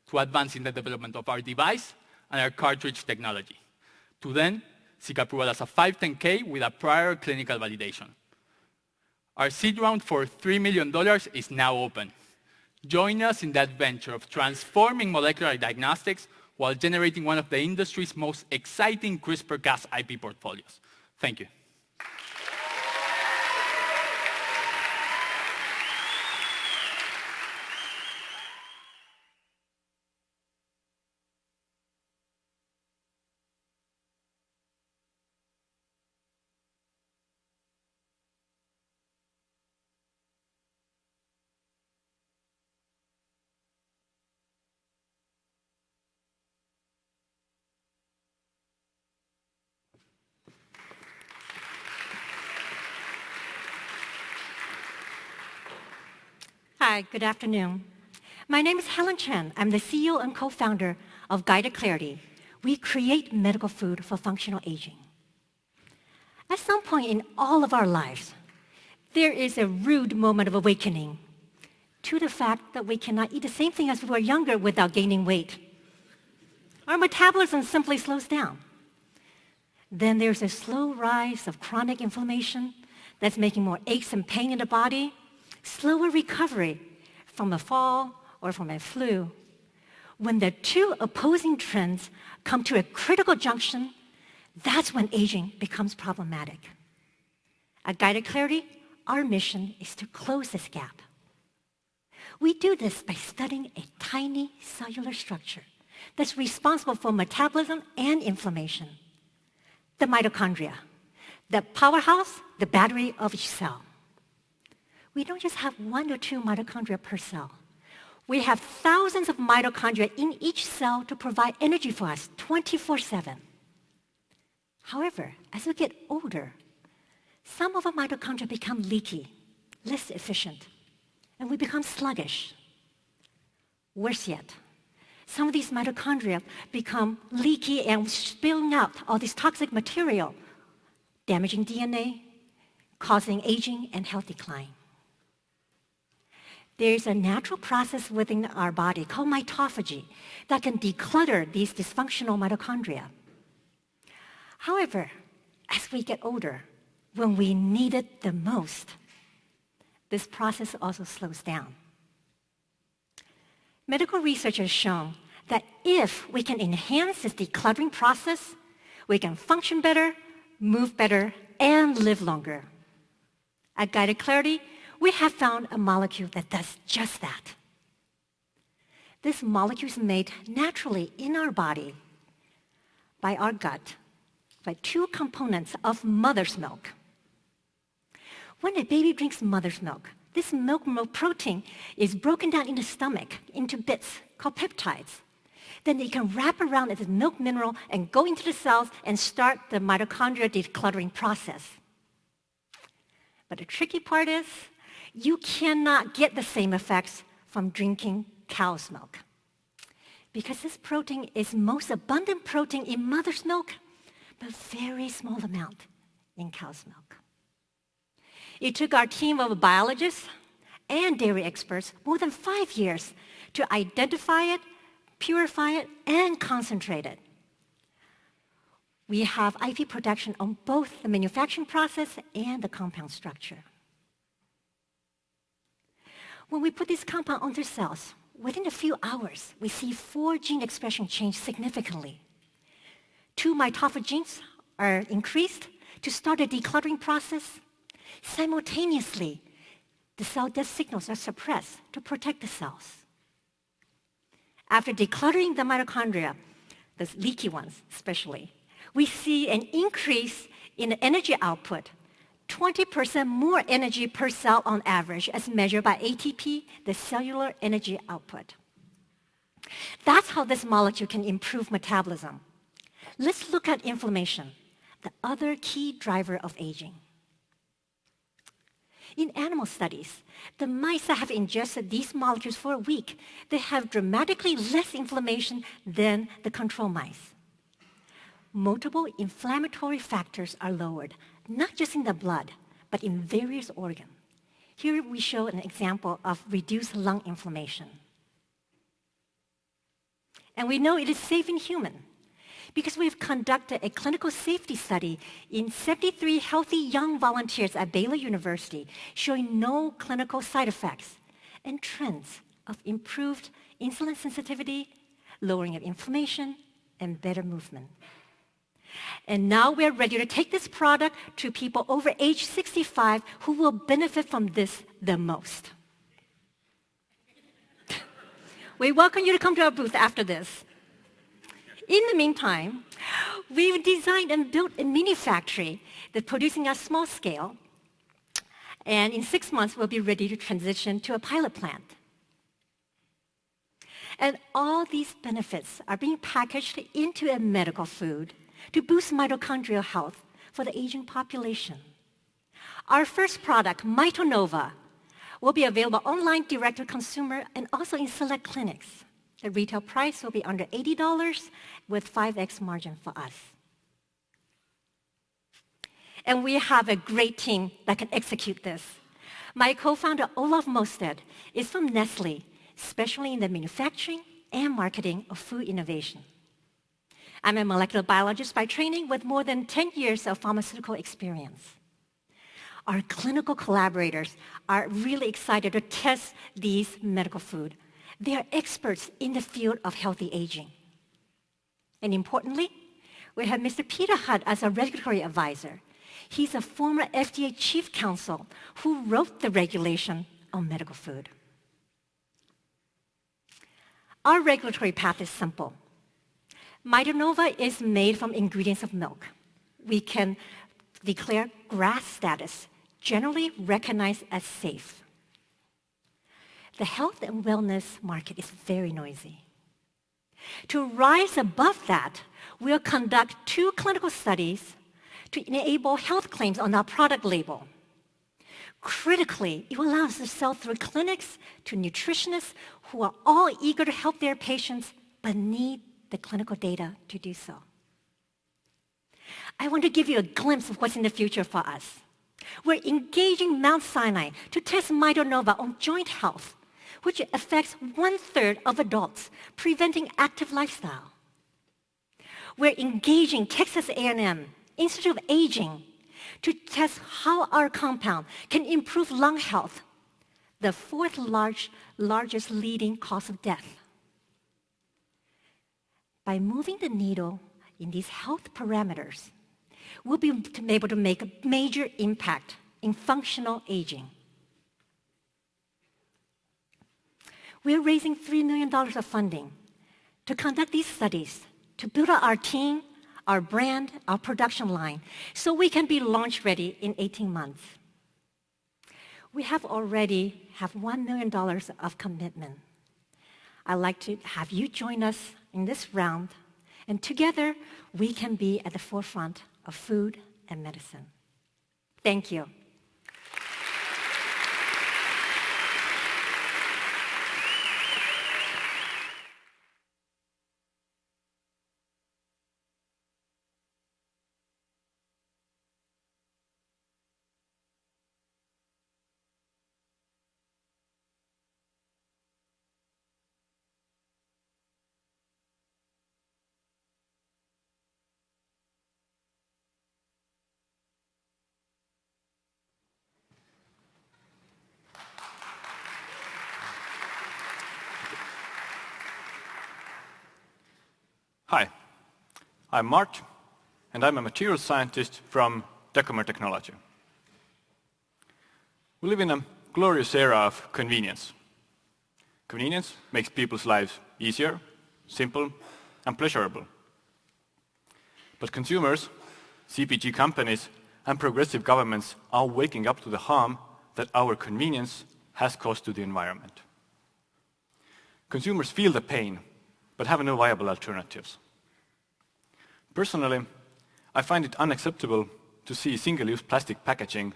to advance in the development of our device and our cartridge technology, to then seek approval as a 510K with a prior clinical validation. Our seed round for $3 million is now open. Join us in the adventure of transforming molecular diagnostics while generating one of the industry's most exciting CRISPR-Cas IP portfolios. Thank you. Hi, good afternoon. My name is Helen Chen. I'm the CEO and co-founder of Guided Clarity. We create medical food for functional aging. At some point in all of our lives, there is a rude moment of awakening to the fact that we cannot eat the same thing as we were younger without gaining weight. Our metabolism simply slows down. Then there's a slow rise of chronic inflammation that's making more aches and pain in the body, slower recovery from a fall or from a flu. When the two opposing trends come to a critical junction, that's when aging becomes problematic. At Guided Clarity, our mission is to close this gap. We do this by studying a tiny cellular structure that's responsible for metabolism and inflammation. The mitochondria, the powerhouse, the battery of each cell. We don't just have 1 or 2 mitochondria per cell. We have thousands of mitochondria in each cell to provide energy for us 24/7. However, as we get older, some of our mitochondria become leaky, less efficient, and we become sluggish. Worse yet, some of these mitochondria become leaky and spilling out all this toxic material, damaging DNA, causing aging and health decline. There's a natural process within our body called mitophagy that can declutter these dysfunctional mitochondria. However, as we get older, when we need it the most, this process also slows down. Medical research has shown that if we can enhance this decluttering process, we can function better, move better, and live longer. At Guided Clarity, we have found a molecule that does just that. This molecule is made naturally in our body by our gut by two components of mother's milk. When a baby drinks mother's milk, this milk protein is broken down in the stomach into bits called peptides. Then it can wrap around as a milk mineral and go into the cells and start the mitochondrial decluttering process. But the tricky part is you cannot get the same effects from drinking cow's milk. Because this protein is most abundant protein in mother's milk, but very small amount in cow's milk. It took our team of biologists and dairy experts more than 5 years to identify it, purify it, and concentrate it. We have IP protection on both the manufacturing process and the compound structure. When we put this compound onto cells, within a few hours, we see 4 gene expression change significantly. 2 mitophagy genes are increased to start the decluttering process. Simultaneously, the cell death signals are suppressed to protect the cells. After decluttering the mitochondria, the leaky ones especially, we see an increase in the energy output, 20% more energy per cell on average as measured by ATP, the cellular energy output. That's how this molecule can improve metabolism. Let's look at inflammation, the other key driver of aging. In animal studies, the mice that have ingested these molecules for a week, they have dramatically less inflammation than the control mice. Multiple inflammatory factors are lowered, not just in the blood, but in various organs. Here we show an example of reduced lung inflammation. And we know it is safe in humans because we've conducted a clinical safety study in 73 healthy young volunteers at Baylor University showing no clinical side effects and trends of improved insulin sensitivity, lowering of inflammation, and better movement. And now we're ready to take this product to people over age 65 who will benefit from this the most. We welcome you to come to our booth after this. In the meantime, we've designed and built a mini factory that's producing at small scale. And in 6 months, we'll be ready to transition to a pilot plant. And all these benefits are being packaged into a medical food to boost mitochondrial health for the aging population. Our first product, MitoNova, will be available online direct to consumer and also in select clinics. The retail price will be under $80 with 5x margin for us. And we have a great team that can execute this. My co-founder, Olaf Mosted, is from Nestle, especially in the manufacturing and marketing of food innovation. I'm a molecular biologist by training with more than 10 years of pharmaceutical experience. Our clinical collaborators are really excited to test these medical food. They are experts in the field of healthy aging. And importantly, we have Mr. Peter Hutt as a regulatory advisor. He's a former FDA chief counsel who wrote the regulation on medical food. Our regulatory path is simple. MitoNova is made from ingredients of milk. We can declare GRAS status, generally recognized as safe. The health and wellness market is very noisy. To rise above that, we'll conduct 2 clinical studies to enable health claims on our product label. Critically, it will allow us to sell through clinics to nutritionists who are all eager to help their patients but need the clinical data to do so. I want to give you a glimpse of what's in the future for us. We're engaging Mount Sinai to test MitoNova on joint health, which affects 1/3 of adults, preventing active lifestyle. We're engaging Texas A&M Institute of Aging to test how our compound can improve lung health, the 4th largest leading cause of death. By moving the needle in these health parameters, we'll be able to make a major impact in functional aging. We're raising $3 million of funding to conduct these studies, to build out our team, our brand, our production line, so we can be launch ready in 18 months. We already have $1 million of commitment. I'd like to have you join us in this round, and together we can be at the forefront of food and medicine. Thank you. Hi, I'm Mart, and I'm a materials scientist from Tukoma Technology. We live in a glorious era of convenience. Convenience makes people's lives easier, simple, and pleasurable. But consumers, CPG companies, and progressive governments are waking up to the harm that our convenience has caused to the environment. Consumers feel the pain, but have no viable alternatives. Personally, I find it unacceptable to see single-use plastic packaging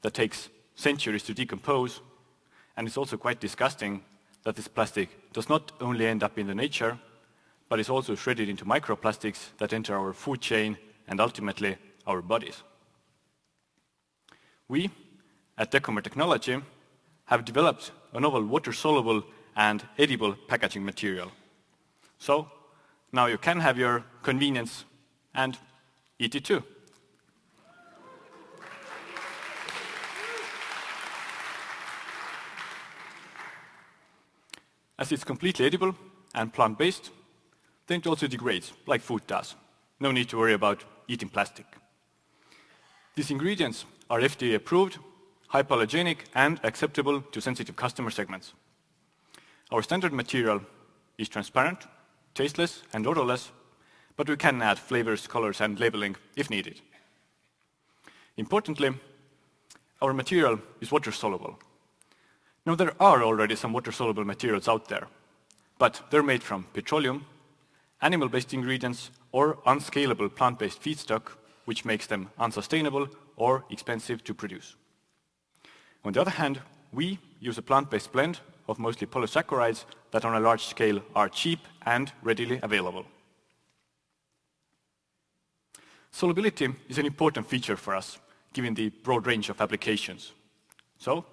that takes centuries to decompose, and it's also quite disgusting that this plastic does not only end up in the nature, but is also shredded into microplastics that enter our food chain and ultimately our bodies. We, at Tukoma Technology, have developed a novel water-soluble and edible packaging material. So, now you can have your convenience and eat it too. As it's completely edible and plant-based, then it also degrades, like food does. No need to worry about eating plastic. These ingredients are FDA approved, hypoallergenic, and acceptable to sensitive customer segments. Our standard material is transparent, tasteless, and odorless, but we can add flavors, colors, and labeling if needed. Importantly, our material is water-soluble. Now, there are already some water-soluble materials out there, but they're made from petroleum, animal-based ingredients, or unscalable plant-based feedstock, which makes them unsustainable or expensive to produce. On the other hand, we use a plant-based blend of mostly polysaccharides that on a large scale are cheap and readily available. Solubility is an important feature for us, given the broad range of applications. So,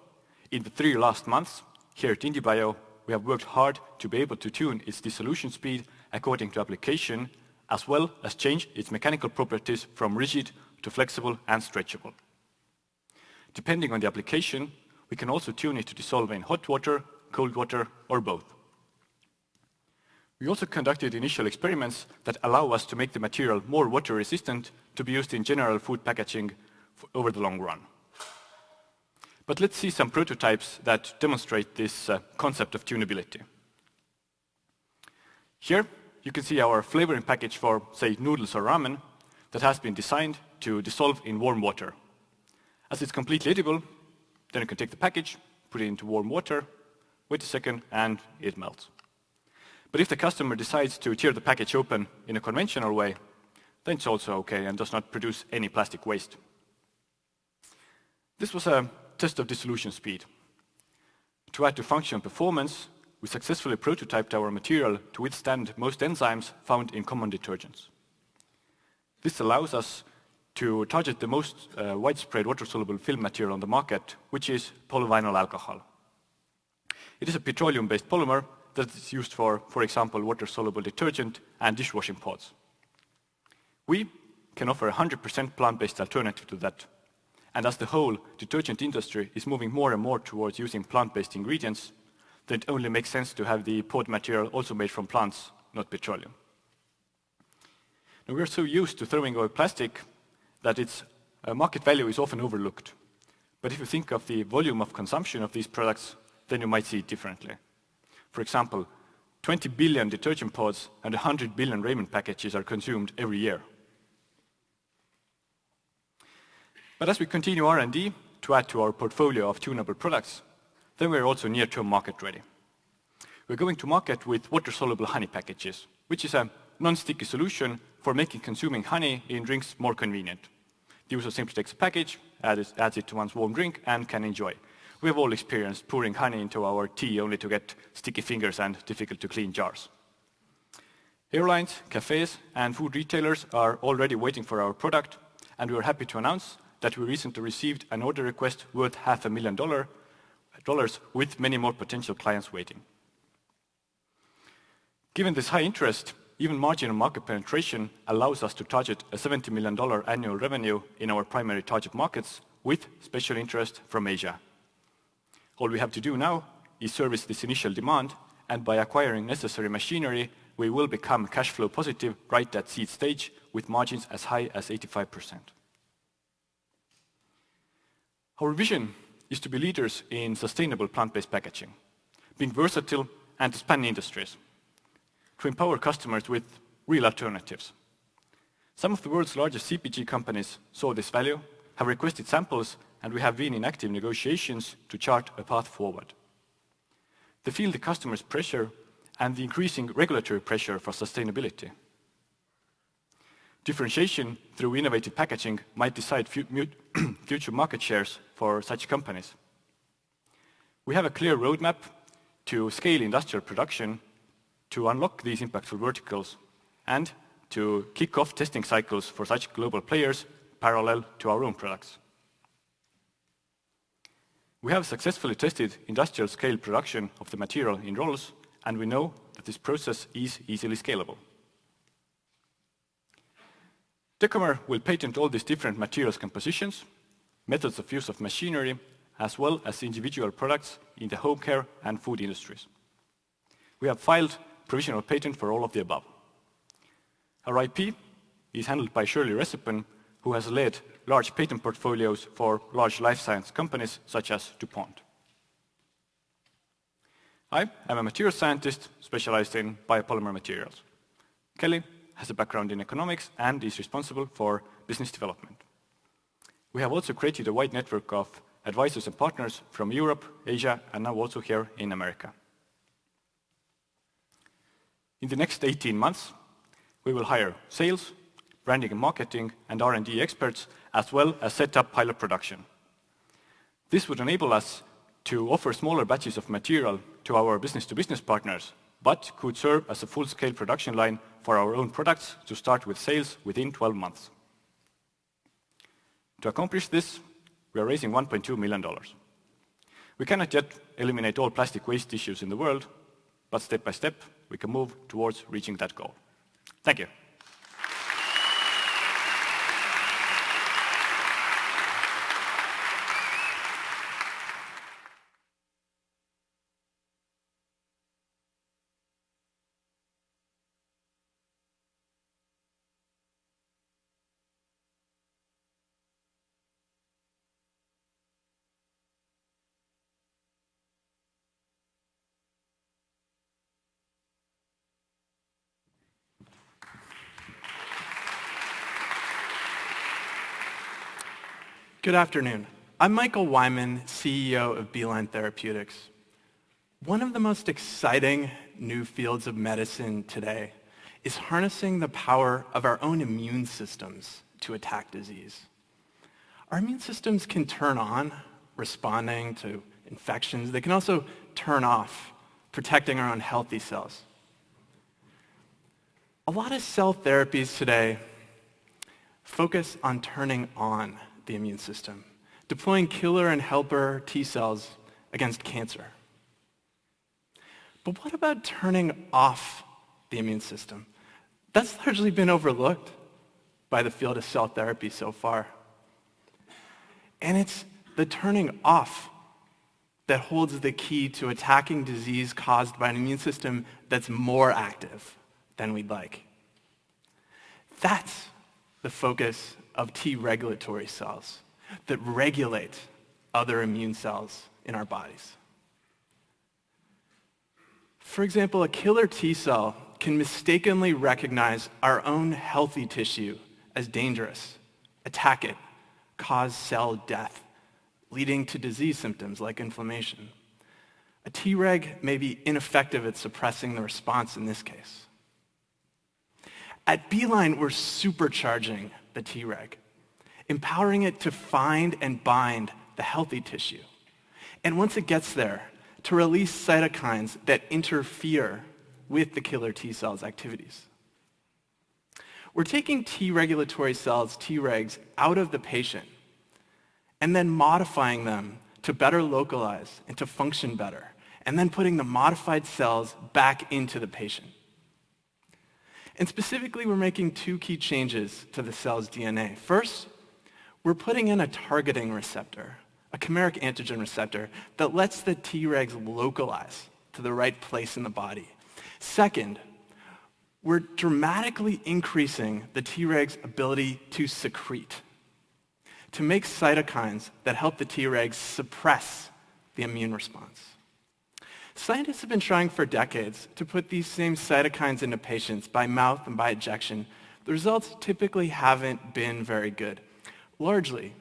in the 3 last months, here at IndieBio, we have worked hard to be able to tune its dissolution speed according to application, as well as change its mechanical properties from rigid to flexible and stretchable. Depending on the application, we can also tune it to dissolve in hot water, cold water, or both. We also conducted initial experiments that allow us to make the material more water resistant to be used in general food packaging over the long run. But let's see some prototypes that demonstrate this concept of tunability. Here you can see our flavoring package for, say, noodles or ramen that has been designed to dissolve in warm water. As it's completely edible, then you can take the package, put it into warm water, wait a second, and it melts. But if the customer decides to tear the package open in a conventional way, then it's also okay and does not produce any plastic waste. This was a test of dissolution speed. To add to function performance, we successfully prototyped our material to withstand most enzymes found in common detergents. This allows us to target the most widespread water-soluble film material on the market, which is polyvinyl alcohol. It is a petroleum-based polymer that is used for example, water-soluble detergent and dishwashing pods. We can offer a 100% plant-based alternative to that. And as the whole detergent industry is moving more and more towards using plant-based ingredients, then it only makes sense to have the pod material also made from plants, not petroleum. Now, we are so used to throwing away plastic that its market value is often overlooked. But if you think of the volume of consumption of these products, then you might see it differently. For example, 20 billion detergent pods and 100 billion raiment packages are consumed every year. But as we continue R&D to add to our portfolio of tunable products, then we're also near-term market ready. We're going to market with water-soluble honey packages, which is a non-sticky solution for making consuming honey in drinks more convenient. The user simply takes a package, adds it to one's warm drink, and can enjoy. We have all experienced pouring honey into our tea only to get sticky fingers and difficult-to-clean jars. Airlines, cafes, and food retailers are already waiting for our product, and we are happy to announce that we recently received an order request worth $500,000 with many more potential clients waiting. Given this high interest, even marginal market penetration allows us to target a $70 million annual revenue in our primary target markets with special interest from Asia. All we have to do now is service this initial demand, and by acquiring necessary machinery, we will become cash flow positive right at seed stage with margins as high as 85%. Our vision is to be leaders in sustainable plant-based packaging, being versatile and to span industries, to empower customers with real alternatives. Some of the world's largest CPG companies saw this value, have requested samples, and we have been in active negotiations to chart a path forward. They feel the customers' pressure and the increasing regulatory pressure for sustainability. Differentiation through innovative packaging might decide future market shares for such companies. We have a clear roadmap to scale industrial production, to unlock these impactful verticals, and to kick off testing cycles for such global players parallel to our own products. We have successfully tested industrial scale production of the material in rolls, and we know that this process is easily scalable. Tukoma will patent all these different materials compositions, methods of use of machinery, as well as individual products in the home care and food industries. We have filed provisional patent for all of the above. Our IP is handled by Shirley Recipon, who has led large patent portfolios for large life science companies such as DuPont. I am a material scientist specialized in biopolymer materials. Kelly has a background in economics and is responsible for business development. We have also created a wide network of advisors and partners from Europe, Asia, and now also here in America. In the next 18 months, we will hire sales, branding and marketing, and R&D experts, as well as set up pilot production. This would enable us to offer smaller batches of material to our business-to-business partners, but could serve as a full-scale production line for our own products to start with sales within 12 months. To accomplish this, we are raising $1.2 million. We cannot yet eliminate all plastic waste issues in the world, but step by step, we can move towards reaching that goal. Thank you. Good afternoon. I'm Michael Wyman, CEO of Beeline Therapeutics. One of the most exciting new fields of medicine today is harnessing the power of our own immune systems to attack disease. Our immune systems can turn on, responding to infections. They can also turn off, protecting our own healthy cells. A lot of cell therapies today focus on turning on the immune system, deploying killer and helper T cells against cancer. But what about turning off the immune system? That's largely been overlooked by the field of cell therapy so far. And it's the turning off that holds the key to attacking disease caused by an immune system that's more active than we'd like. That's the focus of T regulatory cells that regulate other immune cells in our bodies. For example, a killer T cell can mistakenly recognize our own healthy tissue as dangerous, attack it, cause cell death, leading to disease symptoms like inflammation. A Treg may be ineffective at suppressing the response in this case. At Beeline, we're supercharging the Treg, empowering it to find and bind the healthy tissue. And once it gets there, to release cytokines that interfere with the killer T cell's activities. We're taking T regulatory cells, Tregs, out of the patient and then modifying them to better localize and to function better, and then putting the modified cells back into the patient. And specifically, we're making two key changes to the cell's DNA. First, we're putting in a targeting receptor, a chimeric antigen receptor that lets the Tregs localize to the right place in the body. Second, we're dramatically increasing the Treg's ability to secrete, to make cytokines that help the Tregs suppress the immune response. Scientists have been trying for decades to put these same cytokines into patients by mouth and by injection. The results typically haven't been very good, largely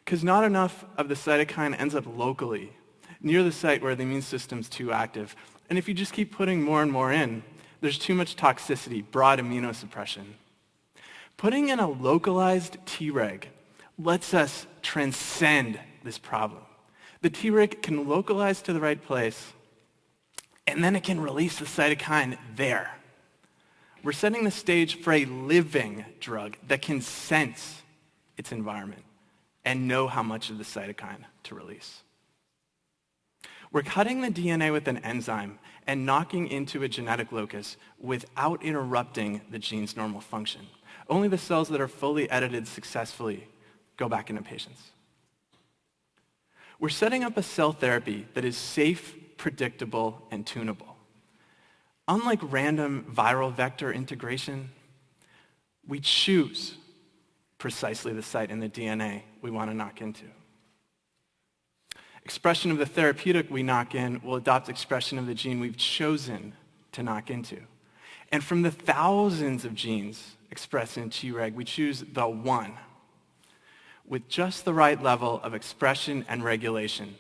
because not enough of the cytokine ends up locally near the site where the immune system's too active. And if you just keep putting more and more in, there's too much toxicity, broad immunosuppression. Putting in a localized Treg lets us transcend this problem. The Treg can localize to the right place, and then it can release the cytokine there. We're setting the stage for a living drug that can sense its environment and know how much of the cytokine to release. We're cutting the DNA with an enzyme and knocking into a genetic locus without interrupting the gene's normal function. Only the cells that are fully edited successfully go back into patients. We're setting up a cell therapy that is safe, predictable, and tunable. Unlike random viral vector integration, we choose precisely the site in the DNA we want to knock into. Expression of the therapeutic we knock in will adopt expression of the gene we've chosen to knock into. And from the thousands of genes expressed in Treg, we choose the one with just the right level of expression and regulation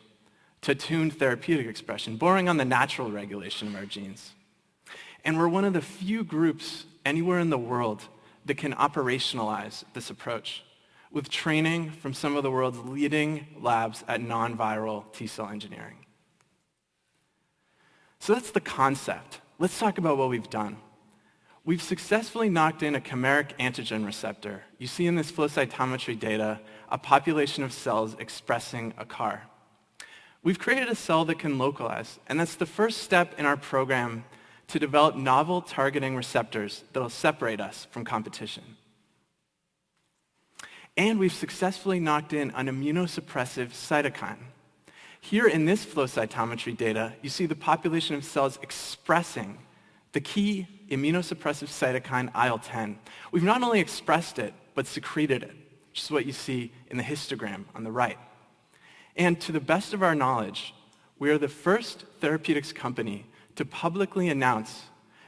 to tune therapeutic expression, borrowing on the natural regulation of our genes. And we're one of the few groups anywhere in the world that can operationalize this approach with training from some of the world's leading labs at non-viral T-cell engineering. So that's the concept. Let's talk about what we've done. We've successfully knocked in a chimeric antigen receptor. You see in this flow cytometry data a population of cells expressing a CAR. We've created a cell that can localize, and that's the first step in our program to develop novel targeting receptors that will separate us from competition. And we've successfully knocked in an immunosuppressive cytokine. Here in this flow cytometry data, you see the population of cells expressing the key immunosuppressive cytokine IL-10. We've not only expressed it, but secreted it, which is what you see in the histogram on the right. And to the best of our knowledge, we are the first therapeutics company to publicly announce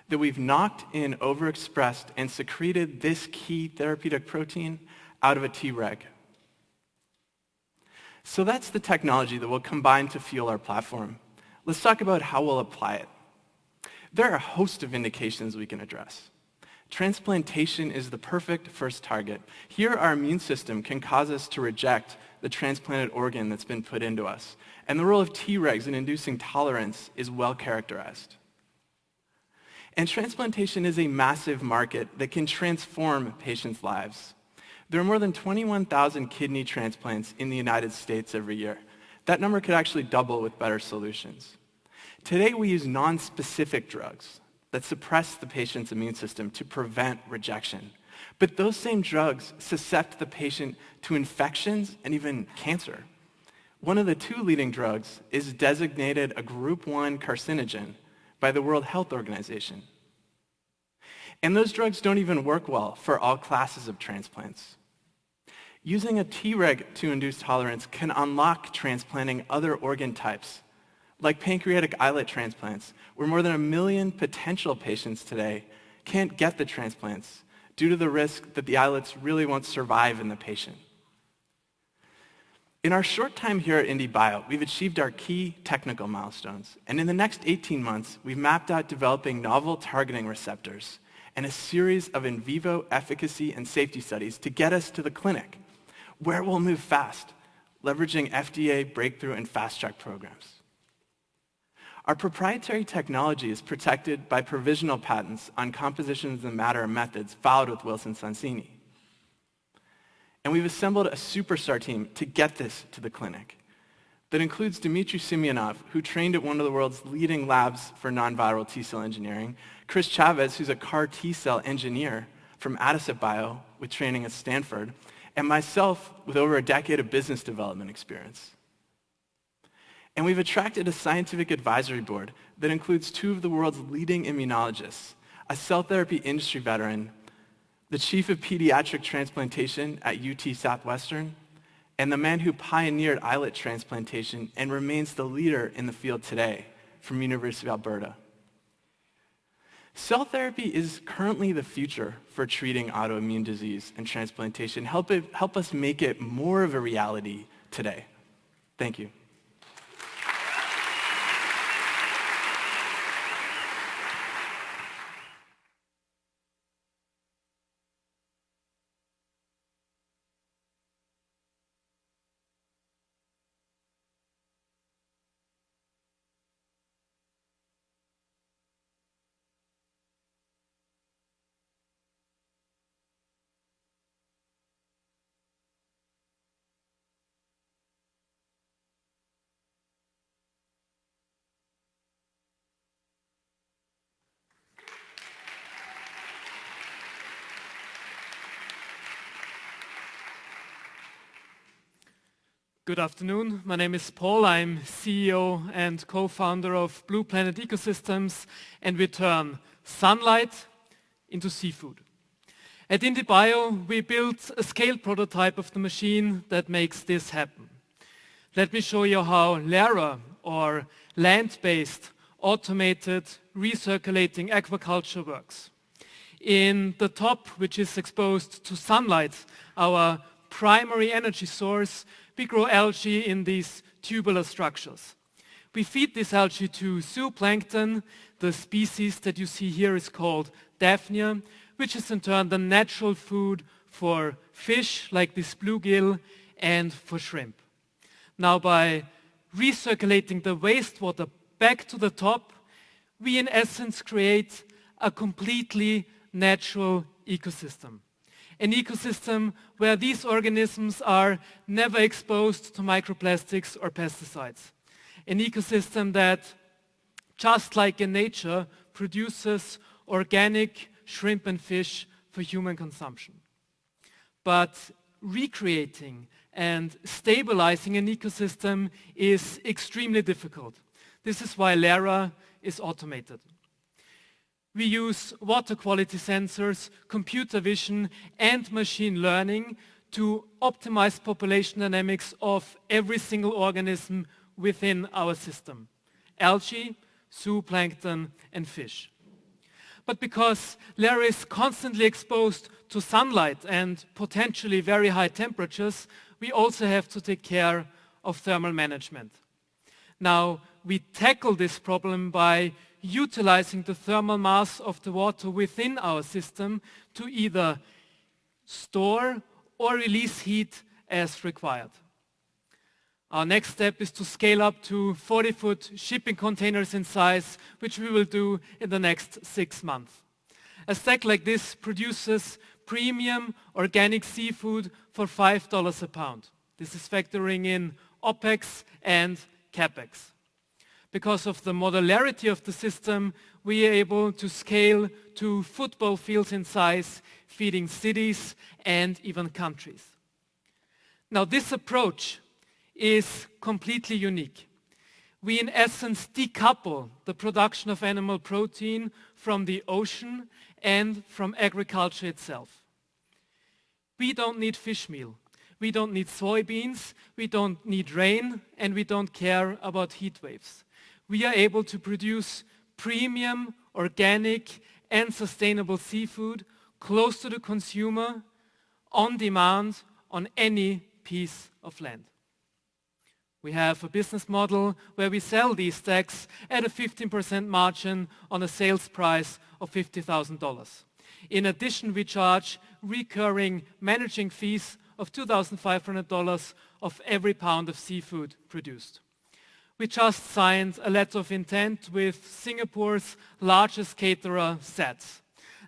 that we've knocked in, overexpressed, and secreted this key therapeutic protein out of a Treg. So that's the technology that we'll combine to fuel our platform. Let's talk about how we'll apply it. There are a host of indications we can address. Transplantation is the perfect first target. Here, our immune system can cause us to reject the transplanted organ that's been put into us. And the role of Tregs in inducing tolerance is well characterized. And transplantation is a massive market that can transform patients' lives. There are more than 21,000 kidney transplants in the United States every year. That number could actually double with better solutions. Today, we use non-specific drugs that suppress the patient's immune system to prevent rejection. But those same drugs suscept the patient to infections and even cancer. One of the two leading drugs is designated a Group 1 carcinogen by the World Health Organization. And those drugs don't even work well for all classes of transplants. Using a Treg to induce tolerance can unlock transplanting other organ types, like pancreatic islet transplants, where more than 1 million potential patients today can't get the transplants due to the risk that the islets really won't survive in the patient. In our short time here at IndieBio, we've achieved our key technical milestones, and in the next 18 months, we've mapped out developing novel targeting receptors and a series of in vivo efficacy and safety studies to get us to the clinic, where we'll move fast, leveraging FDA breakthrough and fast-track programs. Our proprietary technology is protected by provisional patents on compositions of matter and methods filed with Wilson Sonsini. And we've assembled a superstar team to get this to the clinic that includes Dmitry Simeonov, who trained at one of the world's leading labs for non-viral T-cell engineering, Chris Chavez, who's a CAR T-cell engineer from Adicet Bio with training at Stanford, and myself with over a decade of business development experience. And we've attracted a scientific advisory board that includes 2 of the world's leading immunologists, a cell therapy industry veteran, the chief of pediatric transplantation at UT Southwestern, and the man who pioneered islet transplantation and remains the leader in the field today from University of Alberta. Cell therapy is currently the future for treating autoimmune disease and transplantation. Help us make it more of a reality today. Thank you. Good afternoon. My name is Paul. I'm CEO and co-founder of Blue Planet Ecosystems, and we turn sunlight into seafood. At IndieBio, we built a scale prototype of the machine that makes this happen. Let me show you how LARA, or land-based automated recirculating aquaculture, works. In the top, which is exposed to sunlight, our primary energy source, we grow algae in these tubular structures. We feed this algae to zooplankton. The species that you see here is called Daphnia, which is in turn the natural food for fish like this bluegill and for shrimp. Now, by recirculating the wastewater back to the top, we in essence create a completely natural ecosystem. An ecosystem where these organisms are never exposed to microplastics or pesticides. An ecosystem that, just like in nature, produces organic shrimp and fish for human consumption. But recreating and stabilizing an ecosystem is extremely difficult. This is why LARA is automated. We use water quality sensors, computer vision, and machine learning to optimize population dynamics of every single organism within our system: algae, zooplankton, and fish. But because LARA is constantly exposed to sunlight and potentially very high temperatures, we also have to take care of thermal management. Now, we tackle this problem by utilizing the thermal mass of the water within our system to either store or release heat as required. Our next step is to scale up to 40-foot shipping containers in size, which we will do in the next 6 months. A stack like this produces premium organic seafood for $5 a pound. This is factoring in OPEX and CAPEX. Because of the modularity of the system, we are able to scale to football fields in size, feeding cities and even countries. Now, this approach is completely unique. We, in essence, decouple the production of animal protein from the ocean and from agriculture itself. We don't need fish meal. We don't need soybeans. We don't need rain, and we don't care about heat waves. We are able to produce premium, organic, and sustainable seafood close to the consumer, on demand, on any piece of land. We have a business model where we sell these stacks at a 15% margin on a sales price of $50,000. In addition, we charge recurring managing fees of $2,500 of every pound of seafood produced. We just signed a letter of intent with Singapore's largest caterer, SATS.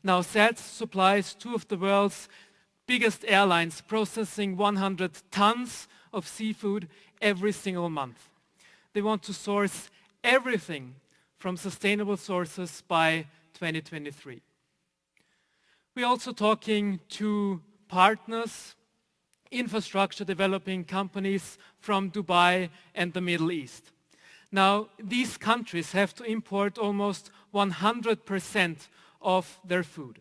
Now, SATS supplies two of the world's biggest airlines, processing 100 tons of seafood every single month. They want to source everything from sustainable sources by 2023. We're also talking to partners, infrastructure developing companies from Dubai and the Middle East. Now, these countries have to import almost 100% of their food.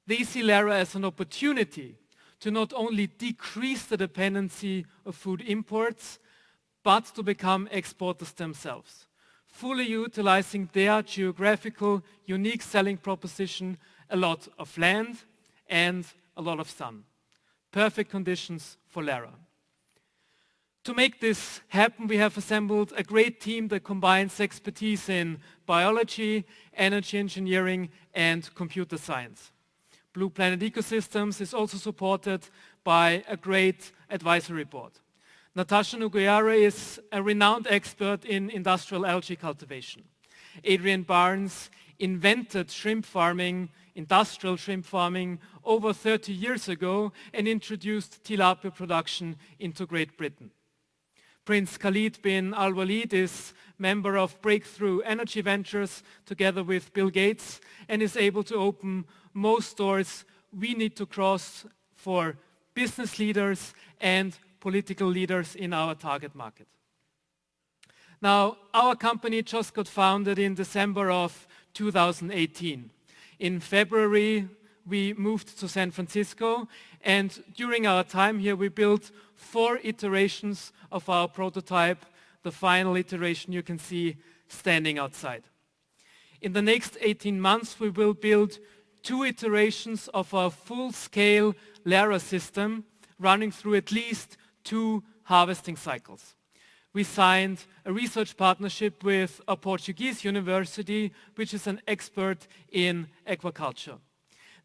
They see Lara as an opportunity to not only decrease the dependency of food imports, but to become exporters themselves, fully utilizing their geographical, unique selling proposition, a lot of land and a lot of sun. Perfect conditions for Lara. To make this happen, we have assembled a great team that combines expertise in biology, energy engineering, and computer science. Blue Planet Ecosystems is also supported by a great advisory board. Natasha Nuguiara is a renowned expert in industrial algae cultivation. Adrian Barnes invented shrimp farming, industrial shrimp farming, over 30 years ago and introduced tilapia production into Great Britain. Prince Khalid bin Al-Walid is member of Breakthrough Energy Ventures together with Bill Gates and is able to open most doors we need to cross for business leaders and political leaders in our target market. Now, our company just got founded in December of 2018. In February, we moved to San Francisco, and during our time here, we built 4 iterations of our prototype. The final iteration you can see standing outside. In the next 18 months, we will build 2 iterations of our full-scale Lara system running through at least 2 harvesting cycles. We signed a research partnership with a Portuguese university, which is an expert in aquaculture.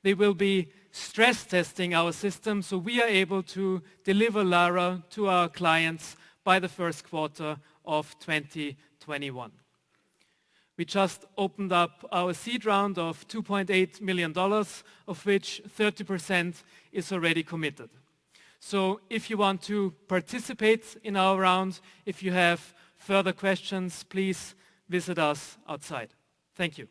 They will be stress testing our system so we are able to deliver Lara to our clients by the first quarter of 2021. We just opened up our seed round of $2.8 million, of which 30% is already committed. So if you want to participate in our round, if you have further questions, please visit us outside. Thank you.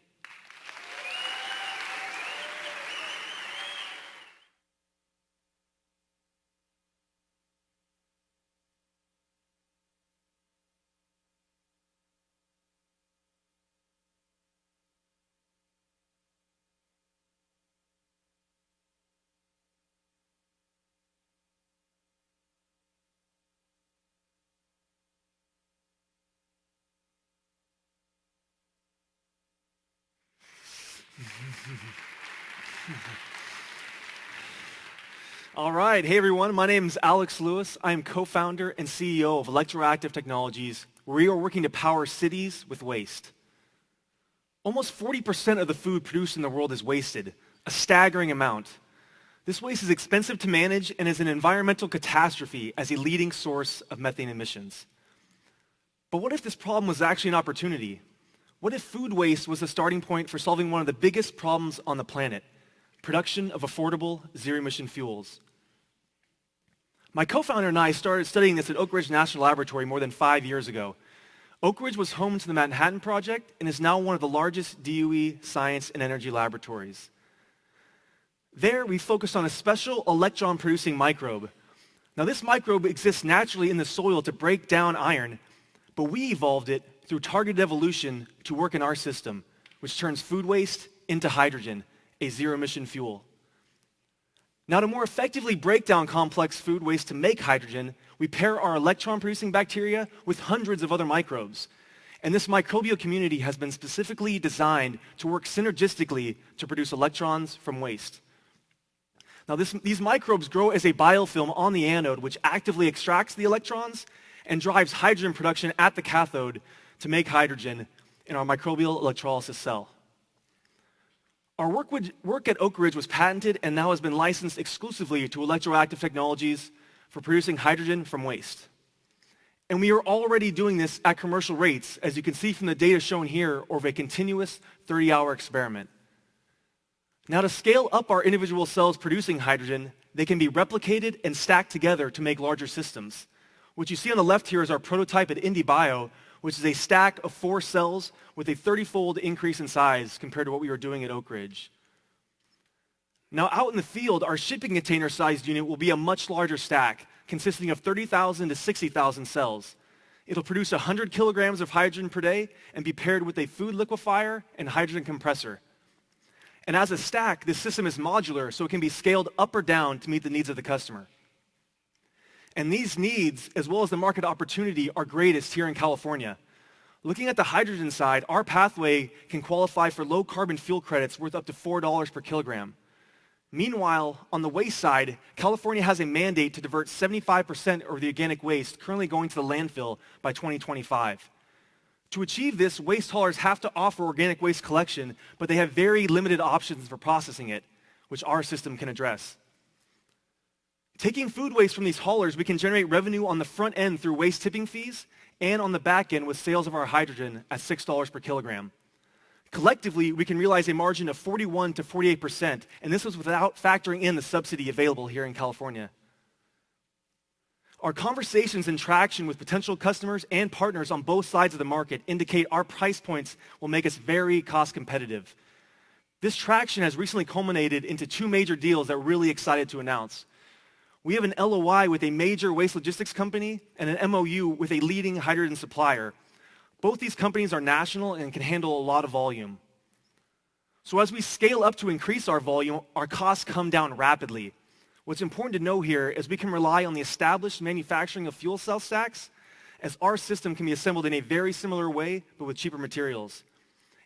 All right. Hey, everyone. My name is Alex Lewis. I am co-founder and CEO of Electroactive Technologies, where we are working to power cities with waste. Almost 40% of the food produced in the world is wasted, a staggering amount. This waste is expensive to manage and is an environmental catastrophe as a leading source of methane emissions. But what if this problem was actually an opportunity? What if food waste was the starting point for solving one of the biggest problems on the planet, production of affordable zero-emission fuels? My co-founder and I started studying this at Oak Ridge National Laboratory more than 5 years ago. Oak Ridge was home to the Manhattan Project and is now one of the largest DOE science and energy laboratories. There, we focused on a special electron-producing microbe. Now, this microbe exists naturally in the soil to break down iron, but we evolved it through targeted evolution to work in our system, which turns food waste into hydrogen a zero-emission fuel. Now, to more effectively break down complex food waste to make hydrogen, we pair our electron-producing bacteria with hundreds of other microbes. And this microbial community has been specifically designed to work synergistically to produce electrons from waste. Now, these microbes grow as a biofilm on the anode, which actively extracts the electrons and drives hydrogen production at the cathode to make hydrogen in our microbial electrolysis cell. Our work at Oak Ridge was patented and now has been licensed exclusively to Electroactive Technologies for producing hydrogen from waste. And we are already doing this at commercial rates, as you can see from the data shown here over a continuous 30-hour experiment. Now, to scale up our individual cells producing hydrogen, they can be replicated and stacked together to make larger systems. What you see on the left here is our prototype at IndieBio, which is a stack of 4 cells with a 30-fold increase in size compared to what we were doing at Oak Ridge. Now, out in the field, our shipping container-sized unit will be a much larger stack, consisting of 30,000 to 60,000 cells. It'll produce 100 kilograms of hydrogen per day and be paired with a food liquefier and hydrogen compressor. And as a stack, this system is modular, so it can be scaled up or down to meet the needs of the customer. And these needs, as well as the market opportunity, are greatest here in California. Looking at the hydrogen side, our pathway can qualify for low carbon fuel credits worth up to $4 per kilogram. Meanwhile, on the waste side, California has a mandate to divert 75% of the organic waste currently going to the landfill by 2025. To achieve this, waste haulers have to offer organic waste collection, but they have very limited options for processing it, which our system can address. Taking food waste from these haulers, we can generate revenue on the front end through waste tipping fees and on the back end with sales of our hydrogen at $6 per kilogram. Collectively, we can realize a margin of 41 to 48%, and this was without factoring in the subsidy available here in California. Our conversations and traction with potential customers and partners on both sides of the market indicate our price points will make us very cost competitive. This traction has recently culminated into 2 major deals that we're really excited to announce. We have an LOI with a major waste logistics company and an MOU with a leading hydrogen supplier. Both these companies are national and can handle a lot of volume. So as we scale up to increase our volume, our costs come down rapidly. What's important to know here is we can rely on the established manufacturing of fuel cell stacks, as our system can be assembled in a very similar way, but with cheaper materials.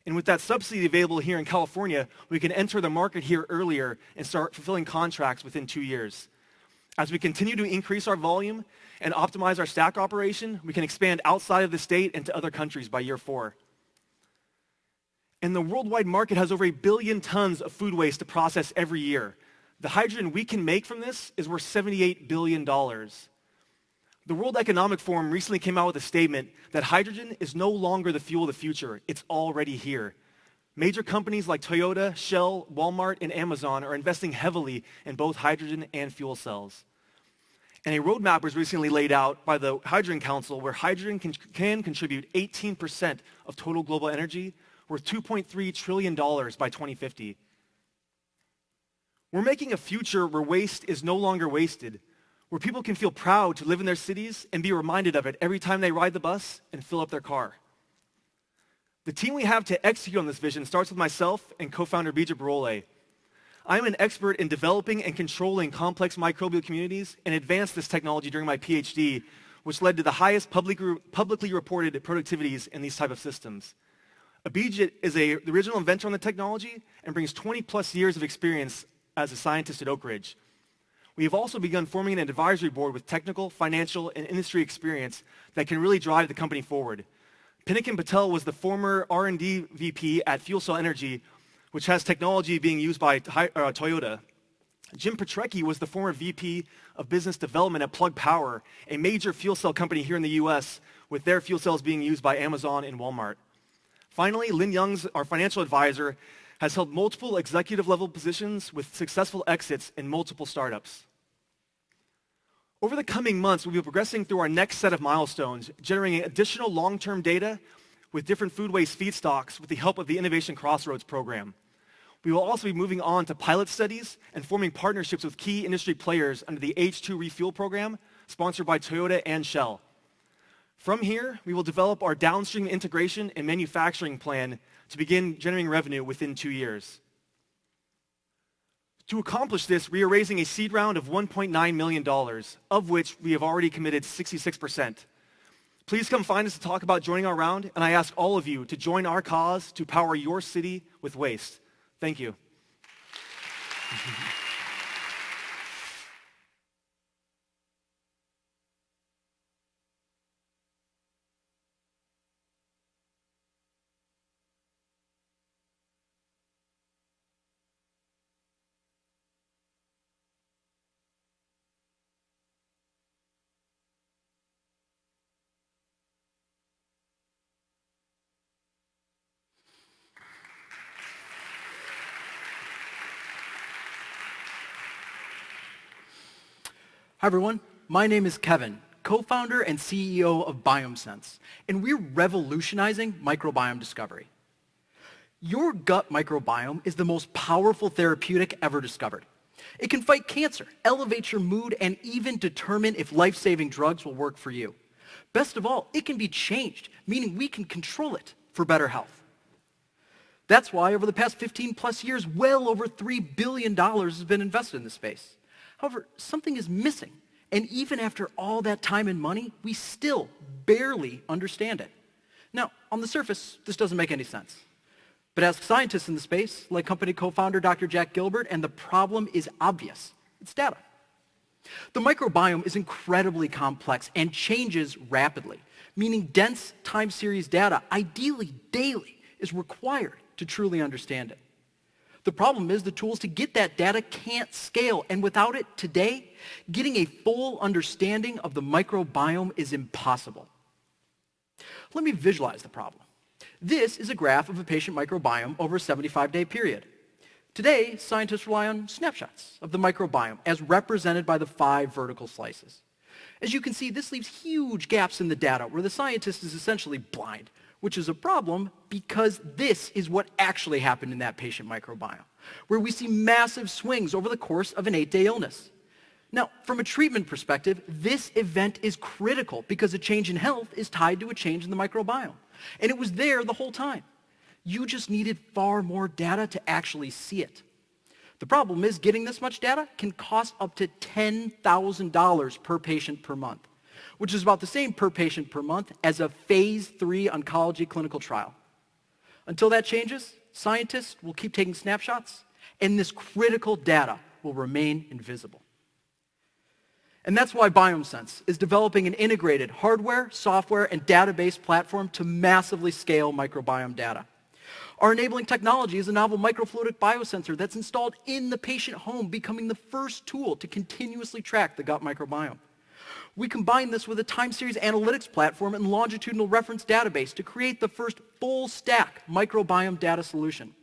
And with that subsidy available here in California, we can enter the market here earlier and start fulfilling contracts within 2 years. As we continue to increase our volume and optimize our stack operation, we can expand outside of the state and to other countries by year 4. And the worldwide market has over 1 billion tons of food waste to process every year. The hydrogen we can make from this is worth $78 billion. The World Economic Forum recently came out with a statement that hydrogen is no longer the fuel of the future. It's already here. Major companies like Toyota, Shell, Walmart, and Amazon are investing heavily in both hydrogen and fuel cells. And a roadmap was recently laid out by the Hydrogen Council where hydrogen can contribute 18% of total global energy, worth $2.3 trillion by 2050. We're making a future where waste is no longer wasted, where people can feel proud to live in their cities and be reminded of it every time they ride the bus and fill up their car. The team we have to execute on this vision starts with myself and co-founder Bija Barole. I'm an expert in developing and controlling complex microbial communities and advanced this technology during my PhD, which led to the highest publicly reported productivities in these type of systems. Abhijit is the original inventor on the technology and brings 20 plus years of experience as a scientist at Oak Ridge. We have also begun forming an advisory board with technical, financial, and industry experience that can really drive the company forward. Pinakin Patel was the former R&D VP at Fuel Cell Energy, which has technology being used by Toyota. Jim Petrecki was the former VP of Business Development at Plug Power, a major fuel cell company here in the US, with their fuel cells being used by Amazon and Walmart. Finally, Lin Young's, our financial advisor, has held multiple executive level positions with successful exits in multiple startups. Over the coming months, we'll be progressing through our next set of milestones, generating additional long-term data with different food waste feedstocks with the help of the Innovation Crossroads program. We will also be moving on to pilot studies and forming partnerships with key industry players under the H2 Refuel program, sponsored by Toyota and Shell. From here, we will develop our downstream integration and manufacturing plan to begin generating revenue within 2 years. To accomplish this, we are raising a seed round of $1.9 million, of which we have already committed 66%. Please come find us to talk about joining our round, and I ask all of you to join our cause to power your city with waste. Thank you. Hi everyone, my name is Kevin, co-founder and CEO of BiomeSense, and we're revolutionizing microbiome discovery. Your gut microbiome is the most powerful therapeutic ever discovered. It can fight cancer, elevate your mood, and even determine if life-saving drugs will work for you. Best of all, it can be changed, meaning we can control it for better health. That's why over the past 15 plus years, well over $3 billion has been invested in this space. However, something is missing, and even after all that time and money, we still barely understand it. Now, on the surface, this doesn't make any sense. But ask scientists in the space, like company co-founder Dr. Jack Gilbert, and the problem is obvious. It's data. The microbiome is incredibly complex and changes rapidly, meaning dense time series data, ideally daily, is required to truly understand it. The problem is the tools to get that data can't scale, and without it today, getting a full understanding of the microbiome is impossible. Let me visualize the problem. This is a graph of a patient microbiome over a 75-day period. Today, scientists rely on snapshots of the microbiome as represented by the 5 vertical slices. As you can see, this leaves huge gaps in the data where the scientist is essentially blind, which is a problem because this is what actually happened in that patient microbiome, where we see massive swings over the course of an 8-day illness. Now, from a treatment perspective, this event is critical because a change in health is tied to a change in the microbiome. And it was there the whole time. You just needed far more data to actually see it. The problem is getting this much data can cost up to $10,000 per patient per month, which is about the same per patient per month as a phase 3 oncology clinical trial. Until that changes, scientists will keep taking snapshots, and this critical data will remain invisible. And that's why BiomeSense is developing an integrated hardware, software, and database platform to massively scale microbiome data. Our enabling technology is a novel microfluidic biosensor that's installed in the patient home, becoming the first tool to continuously track the gut microbiome. We combine this with a time series analytics platform and longitudinal reference database to create the first full stack microbiome data solution,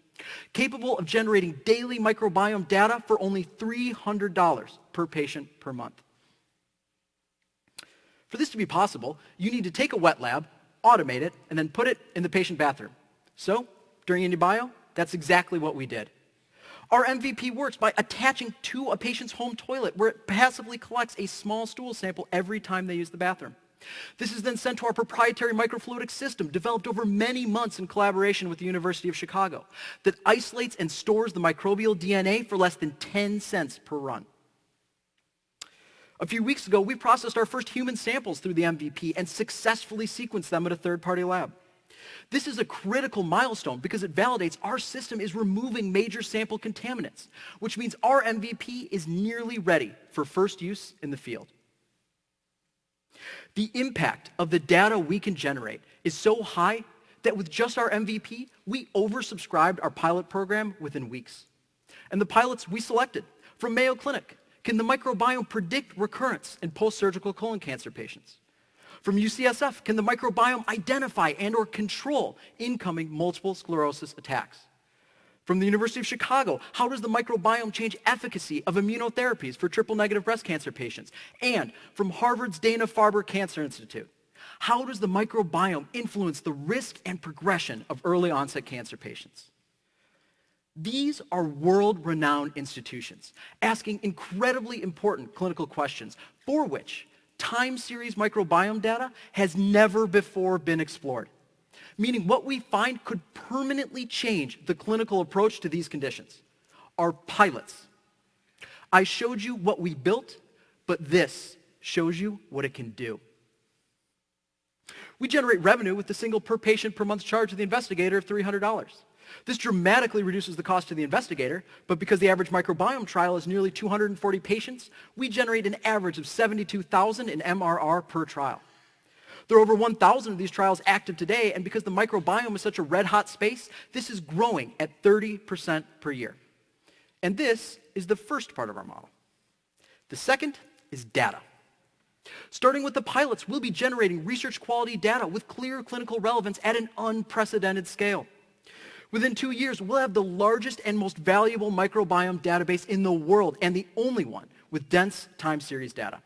capable of generating daily microbiome data for only $300 per patient per month. For this to be possible, you need to take a wet lab, automate it, and then put it in the patient bathroom. So, during IndieBio, that's exactly what we did. Our MVP works by attaching to a patient's home toilet where it passively collects a small stool sample every time they use the bathroom. This is then sent to our proprietary microfluidic system developed over many months in collaboration with the University of Chicago that isolates and stores the microbial DNA for less than 10 cents per run. A few weeks ago, we processed our first human samples through the MVP and successfully sequenced them at a third-party lab. This is a critical milestone because it validates our system is removing major sample contaminants, which means our MVP is nearly ready for first use in the field. The impact of the data we can generate is so high that with just our MVP, we oversubscribed our pilot program within weeks. And the pilots we selected from Mayo Clinic, can the microbiome predict recurrence in post-surgical colon cancer patients? From UCSF, can the microbiome identify and or control incoming multiple sclerosis attacks? From the University of Chicago, how does the microbiome change efficacy of immunotherapies for triple-negative breast cancer patients? And from Harvard's Dana-Farber Cancer Institute, how does the microbiome influence the risk and progression of early-onset cancer patients? These are world-renowned institutions asking incredibly important clinical questions for which time series microbiome data has never before been explored, meaning what we find could permanently change the clinical approach to these conditions. Our pilots I showed you what we built, but this shows you what it can do. We generate revenue with the single per patient per month charge to the investigator of $300. This dramatically reduces the cost to the investigator, but because the average microbiome trial is nearly 240 patients, we generate an average of $72,000 in MRR per trial. There are over 1,000 of these trials active today, and because the microbiome is such a red-hot space, this is growing at 30% per year. And this is the first part of our model. The second is data. Starting with the pilots, we'll be generating research quality data with clear clinical relevance at an unprecedented scale. Within 2 years, we'll have the largest and most valuable microbiome database in the world, and the only one with dense time series data.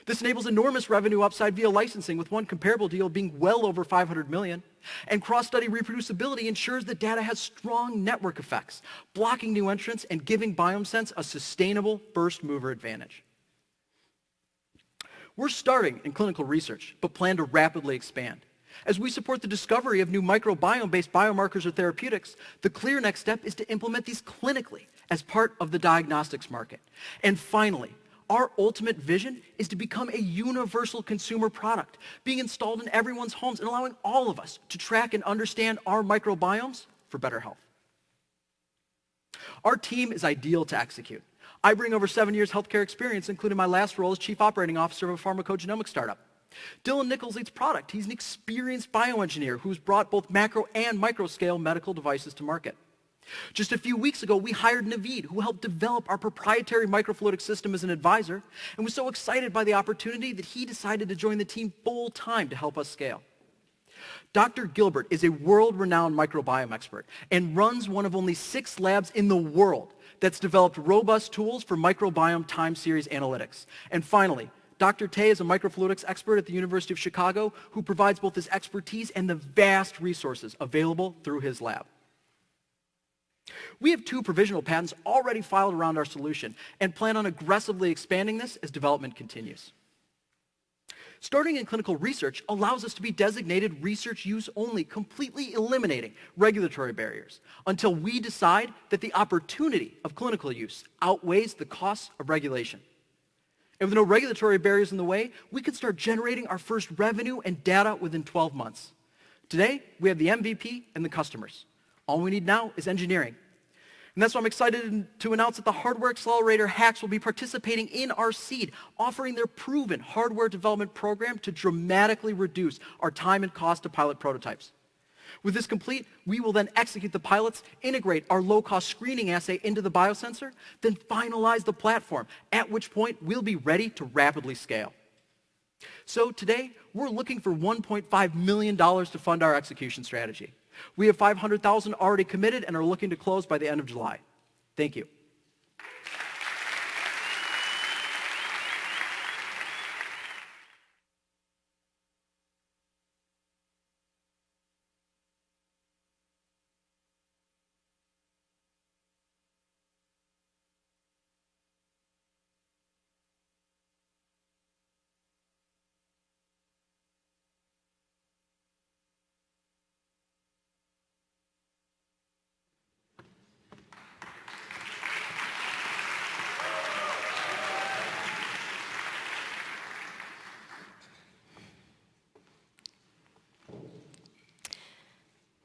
This enables enormous revenue upside via licensing, with one comparable deal being well over $500 million. And cross-study reproducibility ensures that data has strong network effects, blocking new entrants and giving BiomeSense a sustainable first-mover advantage. We're starting in clinical research, but plan to rapidly expand. As we support the discovery of new microbiome-based biomarkers or therapeutics, the clear next step is to implement these clinically as part of the diagnostics market. And finally, our ultimate vision is to become a universal consumer product, being installed in everyone's homes and allowing all of us to track and understand our microbiomes for better health. Our team is ideal to execute. I bring over 7 years healthcare experience, including my last role as Chief Operating Officer of a pharmacogenomics startup. Dylan Nichols leads product. He's an experienced bioengineer who's brought both macro and micro scale medical devices to market. Just a few weeks ago, we hired Naveed, who helped develop our proprietary microfluidic system as an advisor, and was so excited by the opportunity that he decided to join the team full time to help us scale. Dr. Gilbert is a world-renowned microbiome expert and runs one of only 6 labs in the world that's developed robust tools for microbiome time series analytics. And finally, Dr. Tay is a microfluidics expert at the University of Chicago who provides both his expertise and the vast resources available through his lab. We have 2 provisional patents already filed around our solution and plan on aggressively expanding this as development continues. Starting in clinical research allows us to be designated research use only, completely eliminating regulatory barriers until we decide that the opportunity of clinical use outweighs the costs of regulation. And with no regulatory barriers in the way, we could start generating our first revenue and data within 12 months. Today, we have the MVP and the customers. All we need now is engineering. And that's why I'm excited to announce that the Hardware Accelerator Hacks will be participating in our seed, offering their proven hardware development program to dramatically reduce our time and cost to pilot prototypes. With this complete, we will then execute the pilots, integrate our low-cost screening assay into the biosensor, then finalize the platform, at which point we'll be ready to rapidly scale. So today, we're looking for $1.5 million to fund our execution strategy. We have $500,000 already committed and are looking to close by the end of July. Thank you.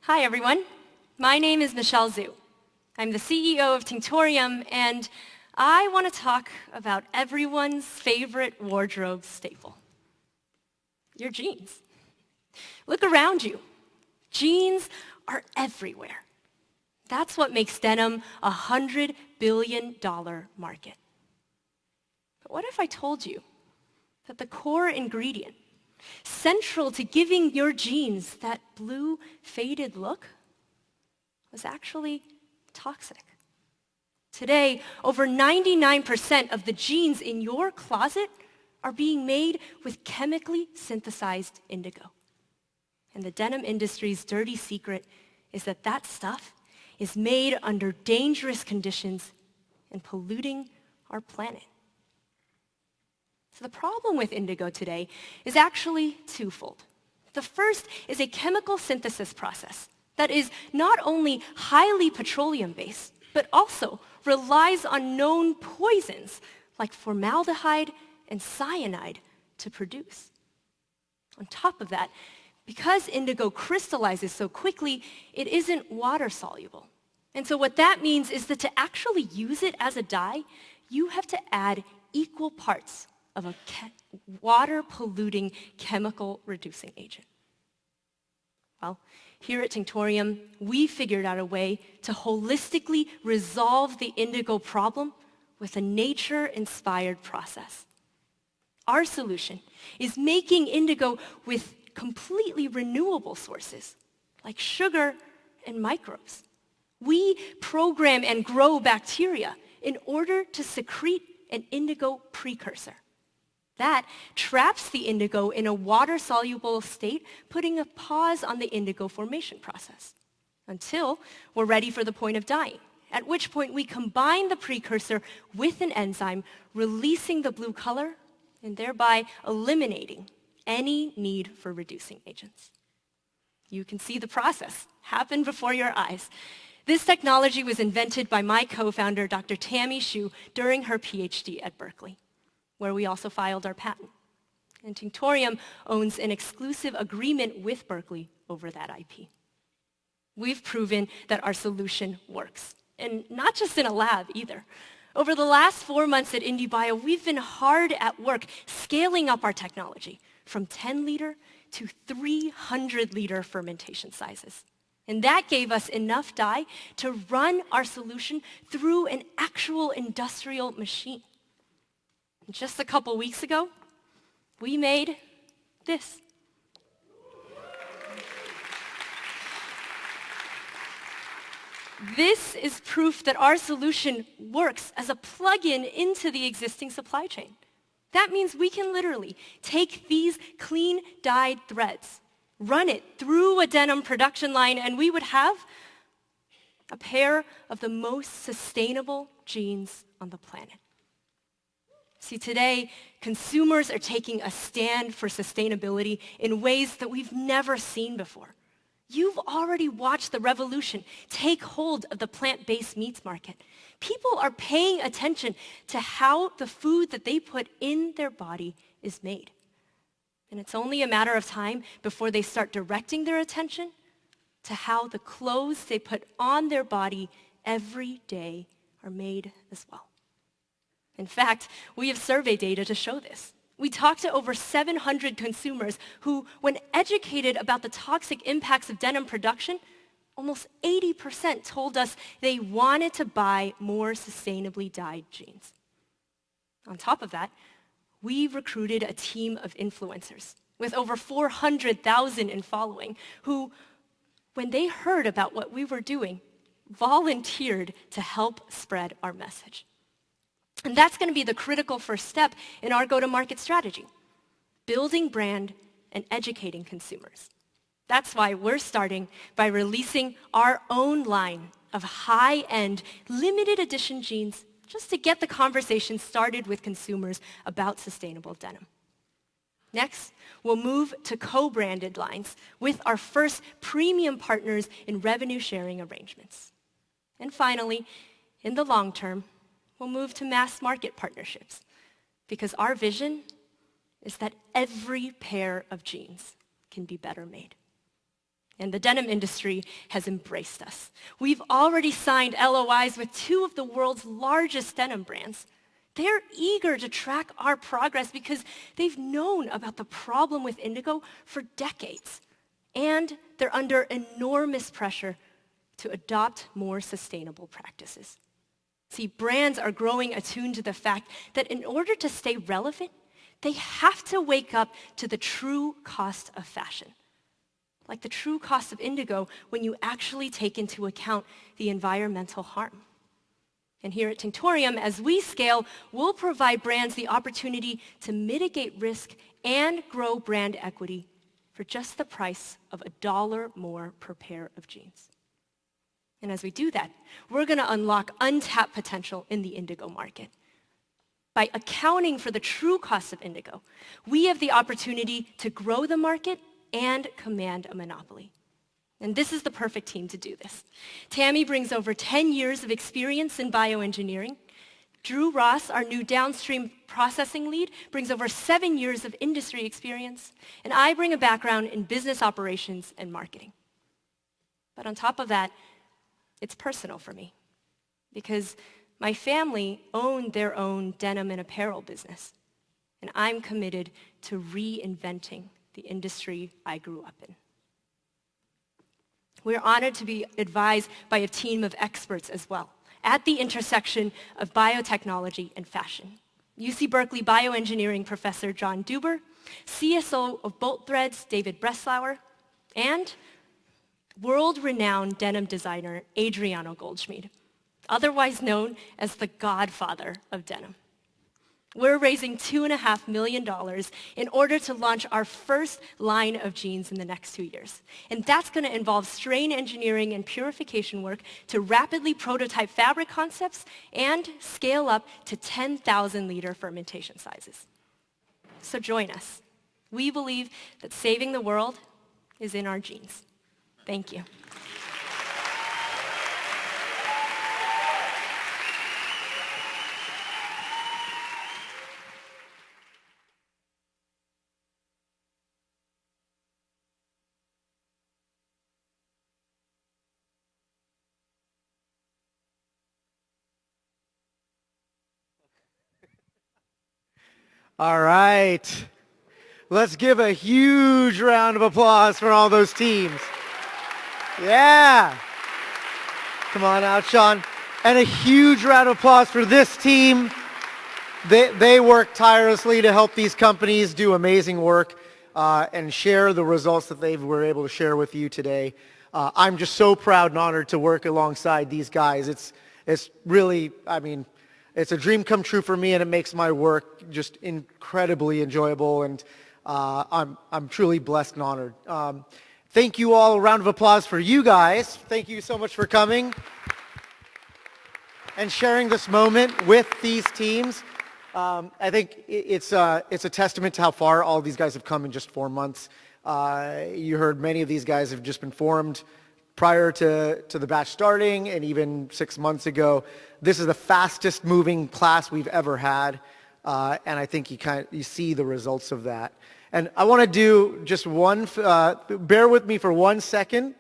Hi, everyone. My name is Michelle Zhu. I'm the CEO of Tinctorium, and I want to talk about everyone's favorite wardrobe staple, your jeans. Look around you. Jeans are everywhere. That's what makes denim a $100 billion market. But what if I told you that the core ingredient central to giving your jeans that blue, faded look was actually toxic? Today, over 99% of the jeans in your closet are being made with chemically synthesized indigo. And the denim industry's dirty secret is that that stuff is made under dangerous conditions and polluting our planet. So the problem with indigo today is actually twofold. The first is a chemical synthesis process that is not only highly petroleum-based, but also relies on known poisons like formaldehyde and cyanide to produce. On top of that, because indigo crystallizes so quickly, it isn't water soluble. And so what that means is that to actually use it as a dye, you have to add equal parts of a water-polluting chemical reducing agent. Well, here at Tinctorium, we figured out a way to holistically resolve the indigo problem with a nature-inspired process. Our solution is making indigo with completely renewable sources, like sugar and microbes. We program and grow bacteria in order to secrete an indigo precursor. That traps the indigo in a water-soluble state, putting a pause on the indigo formation process until we're ready for the point of dyeing, at which point we combine the precursor with an enzyme, releasing the blue color and thereby eliminating any need for reducing agents. You can see the process happen before your eyes. This technology was invented by my co-founder, Dr. Tammy Hsu, during her PhD at Berkeley, where we also filed our patent. And Tinctorium owns an exclusive agreement with Berkeley over that IP. We've proven that our solution works, and not just in a lab either. Over the last 4 months at IndieBio, we've been hard at work scaling up our technology from 10-liter to 300-liter fermentation sizes. And that gave us enough dye to run our solution through an actual industrial machine. And just a couple weeks ago, we made this. This is proof that our solution works as a plug-in into the existing supply chain. That means we can literally take these clean dyed threads, run it through a denim production line, and we would have a pair of the most sustainable jeans on the planet. See, today, consumers are taking a stand for sustainability in ways that we've never seen before. You've already watched the revolution take hold of the plant-based meats market. People are paying attention to how the food that they put in their body is made. And it's only a matter of time before they start directing their attention to how the clothes they put on their body every day are made as well. In fact, we have survey data to show this. We talked to over 700 consumers who, when educated about the toxic impacts of denim production, almost 80% told us they wanted to buy more sustainably dyed jeans. On top of that, we recruited a team of influencers with over 400,000 in following who, when they heard about what we were doing, volunteered to help spread our message. And that's going to be the critical first step in our go-to-market strategy, building brand and educating consumers. That's why we're starting by releasing our own line of high-end, limited edition jeans just to get the conversation started with consumers about sustainable denim. Next, we'll move to co-branded lines with our first premium partners in revenue-sharing arrangements. And finally, in the long term, we'll move to mass market partnerships because our vision is that every pair of jeans can be better made. And the denim industry has embraced us. We've already signed LOIs with two of the world's largest denim brands. They're eager to track our progress because they've known about the problem with indigo for decades. And they're under enormous pressure to adopt more sustainable practices. See, brands are growing attuned to the fact that in order to stay relevant, they have to wake up to the true cost of fashion. Like the true cost of indigo when you actually take into account the environmental harm. And here at Tinctorium, as we scale, we'll provide brands the opportunity to mitigate risk and grow brand equity for just the price of $1 more per pair of jeans. And as we do that, we're going to unlock untapped potential in the indigo market. By accounting for the true cost of indigo, we have the opportunity to grow the market and command a monopoly. And this is the perfect team to do this. Tammy brings over 10 years of experience in bioengineering. Drew Ross, our new downstream processing lead, brings over 7 years of industry experience. And I bring a background in business operations and marketing. But on top of that, it's personal for me because my family owned their own denim and apparel business. And I'm committed to reinventing the industry I grew up in. We're honored to be advised by a team of experts as well at the intersection of biotechnology and fashion. UC Berkeley bioengineering professor John Duber, CSO of Bolt Threads David Breslauer, and world-renowned denim designer Adriano Goldschmied, otherwise known as the godfather of denim. We're raising $2.5 million in order to launch our first line of jeans in the next 2 years. And that's going to involve strain engineering and purification work to rapidly prototype fabric concepts and scale up to 10,000-liter fermentation sizes. So join us. We believe that saving the world is in our genes. Thank you. All right. Let's give a huge round of applause for all those teams. Yeah. Come on out, Sean. And a huge round of applause for this team. They work tirelessly to help these companies do amazing work and share the results that they were able to share with you today. I'm just so proud and honored to work alongside these guys. It's really, I mean, it's a dream come true for me, and it makes my work just incredibly enjoyable, and I'm truly blessed and honored. Thank you all. A round of applause for you guys. Thank you so much for coming and sharing this moment with these teams. I think it's a testament to how far all these guys have come in just 4 months. You heard many of these guys have just been formed prior to the batch starting, and even 6 months ago. This is the fastest moving class we've ever had, and I think you see the results of that. And I want to do just one, bear with me for 1 second.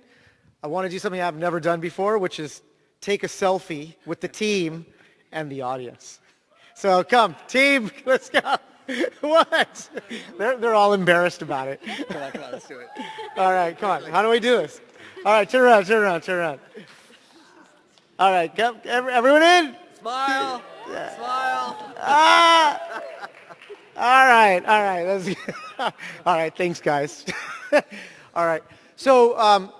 I want to do something I've never done before, which is take a selfie with the team and the audience. So come, team, let's go. What? They're all embarrassed about it. Come on, let's do it. All right, come on. How do we do this? All right, turn around. All right, come, everyone in? Smile. Yeah. Smile. All right. All right, thanks, guys. All right. So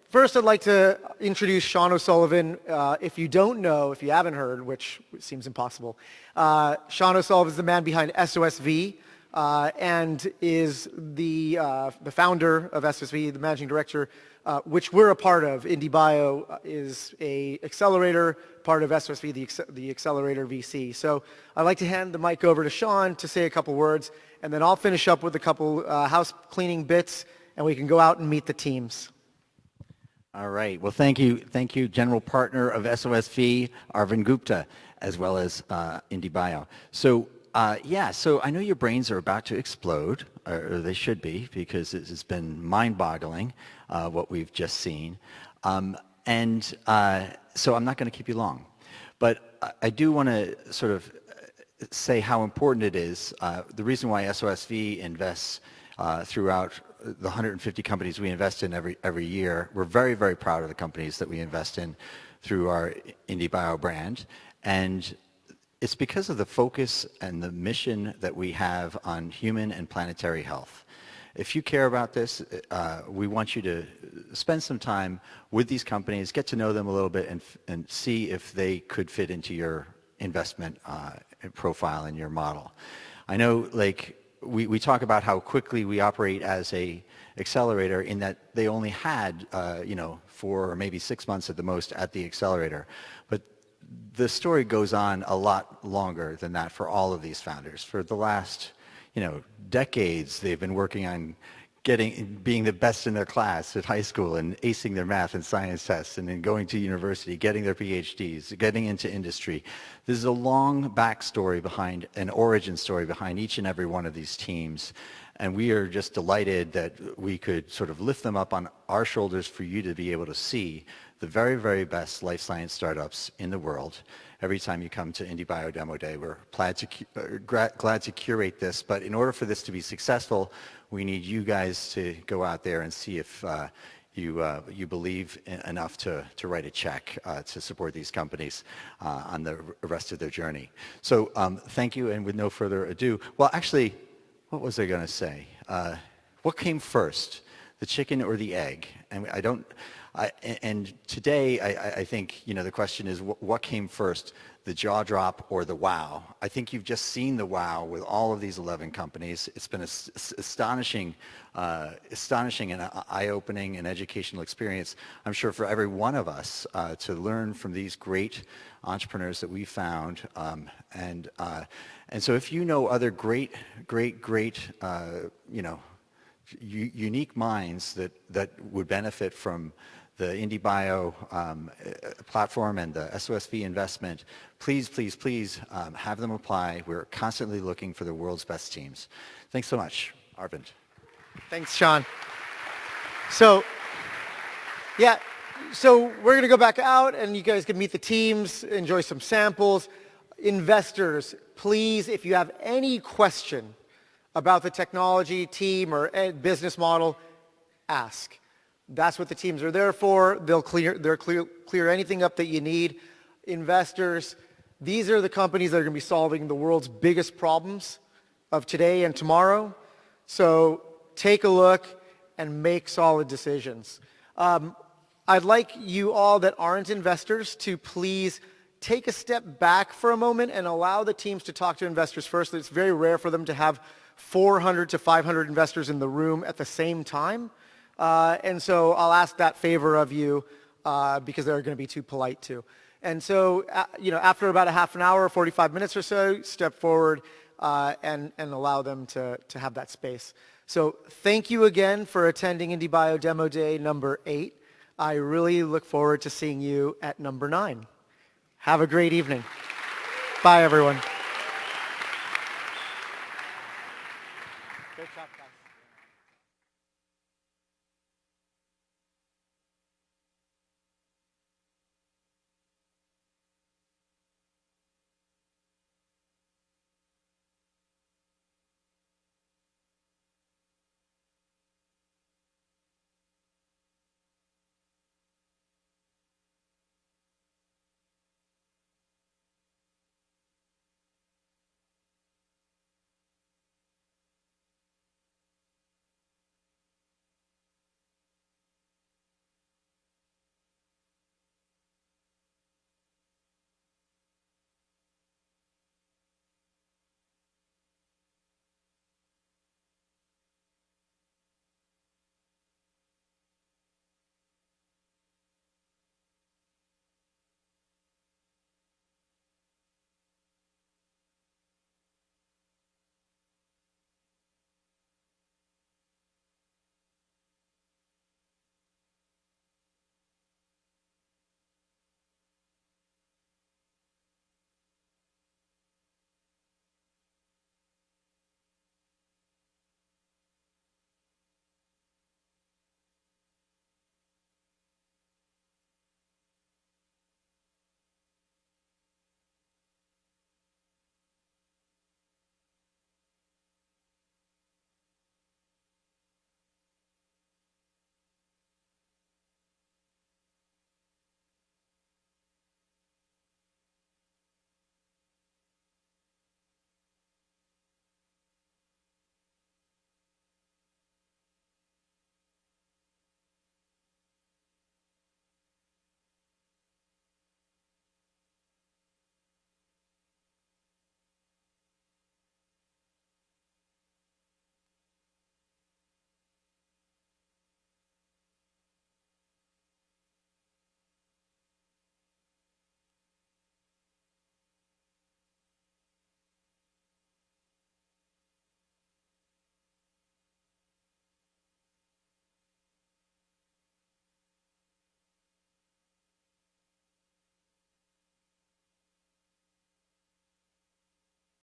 first I'd like to introduce Sean O'Sullivan. If you don't know, if you haven't heard, which seems impossible, Sean O'Sullivan is the man behind SOSV and is the founder of SOSV, the managing director, which we're a part of. IndieBio is a accelerator, part of SOSV, the accelerator VC. So I'd like to hand the mic over to Sean to say a couple words, and then I'll finish up with a couple house cleaning bits, and we can go out and meet the teams. All right. Well, thank you, General Partner of SOSV, Arvind Gupta, as well as IndieBio. So, so I know your brains are about to explode, or they should be, because it has been mind-boggling what we've just seen. So I'm not going to keep you long. But I do want to sort of say how important it is. The reason why SOSV invests throughout the 150 companies we invest in every year. We're very, very proud of the companies that we invest in through our IndieBio brand. And it's because of the focus and the mission that we have on human and planetary health. If you care about this, we want you to spend some time with these companies, get to know them a little bit, and see if they could fit into your investment profile and your model. I know, like, we talk about how quickly we operate as a accelerator in that they only had, 4 or maybe 6 months at the most at the accelerator. But the story goes on a lot longer than that for all of these founders. For the last, decades, they've been working on being the best in their class at high school and acing their math and science tests and then going to university, getting their PhDs, getting into industry. This is a long backstory behind, an origin story behind each and every one of these teams. And we are just delighted that we could sort of lift them up on our shoulders for you to be able to see the very, very best life science startups in the world. Every time you come to IndieBio Demo Day, we're glad to curate this. But in order for this to be successful, we need you guys to go out there and see if you believe enough to write a check to support these companies on the rest of their journey. So thank you, and with no further ado, well, actually, what was I going to say? What came first, the chicken or the egg? And and today, I think, the question is, what came first, the jaw drop or the wow? I think you've just seen the wow with all of these 11 companies. It's been an astonishing and eye-opening and educational experience, I'm sure, for every one of us to learn from these great entrepreneurs that we found. And so if you know other great, unique minds that would benefit from the IndieBio platform and the SOSV investment, please have them apply. We're constantly looking for the world's best teams. Thanks so much. Arvind. Thanks, Sean. So we're going to go back out and you guys can meet the teams, enjoy some samples. Investors, please, if you have any question about the technology, team, or business model, ask. That's what the teams are there for. They'll clear anything up that you need. Investors, these are the companies that are going to be solving the world's biggest problems of today and tomorrow. So take a look and make solid decisions. I'd like you all that aren't investors to please take a step back for a moment and allow the teams to talk to investors first. It's very rare for them to have 400 to 500 investors in the room at the same time. And so I'll ask that favor of you because they're going to be too polite to. And so, after about a half an hour, 45 minutes or so, step forward and allow them to have that space. So thank you again for attending IndieBio Demo Day number 8. I really look forward to seeing you at number 9. Have a great evening. Bye, everyone. Great job, guys.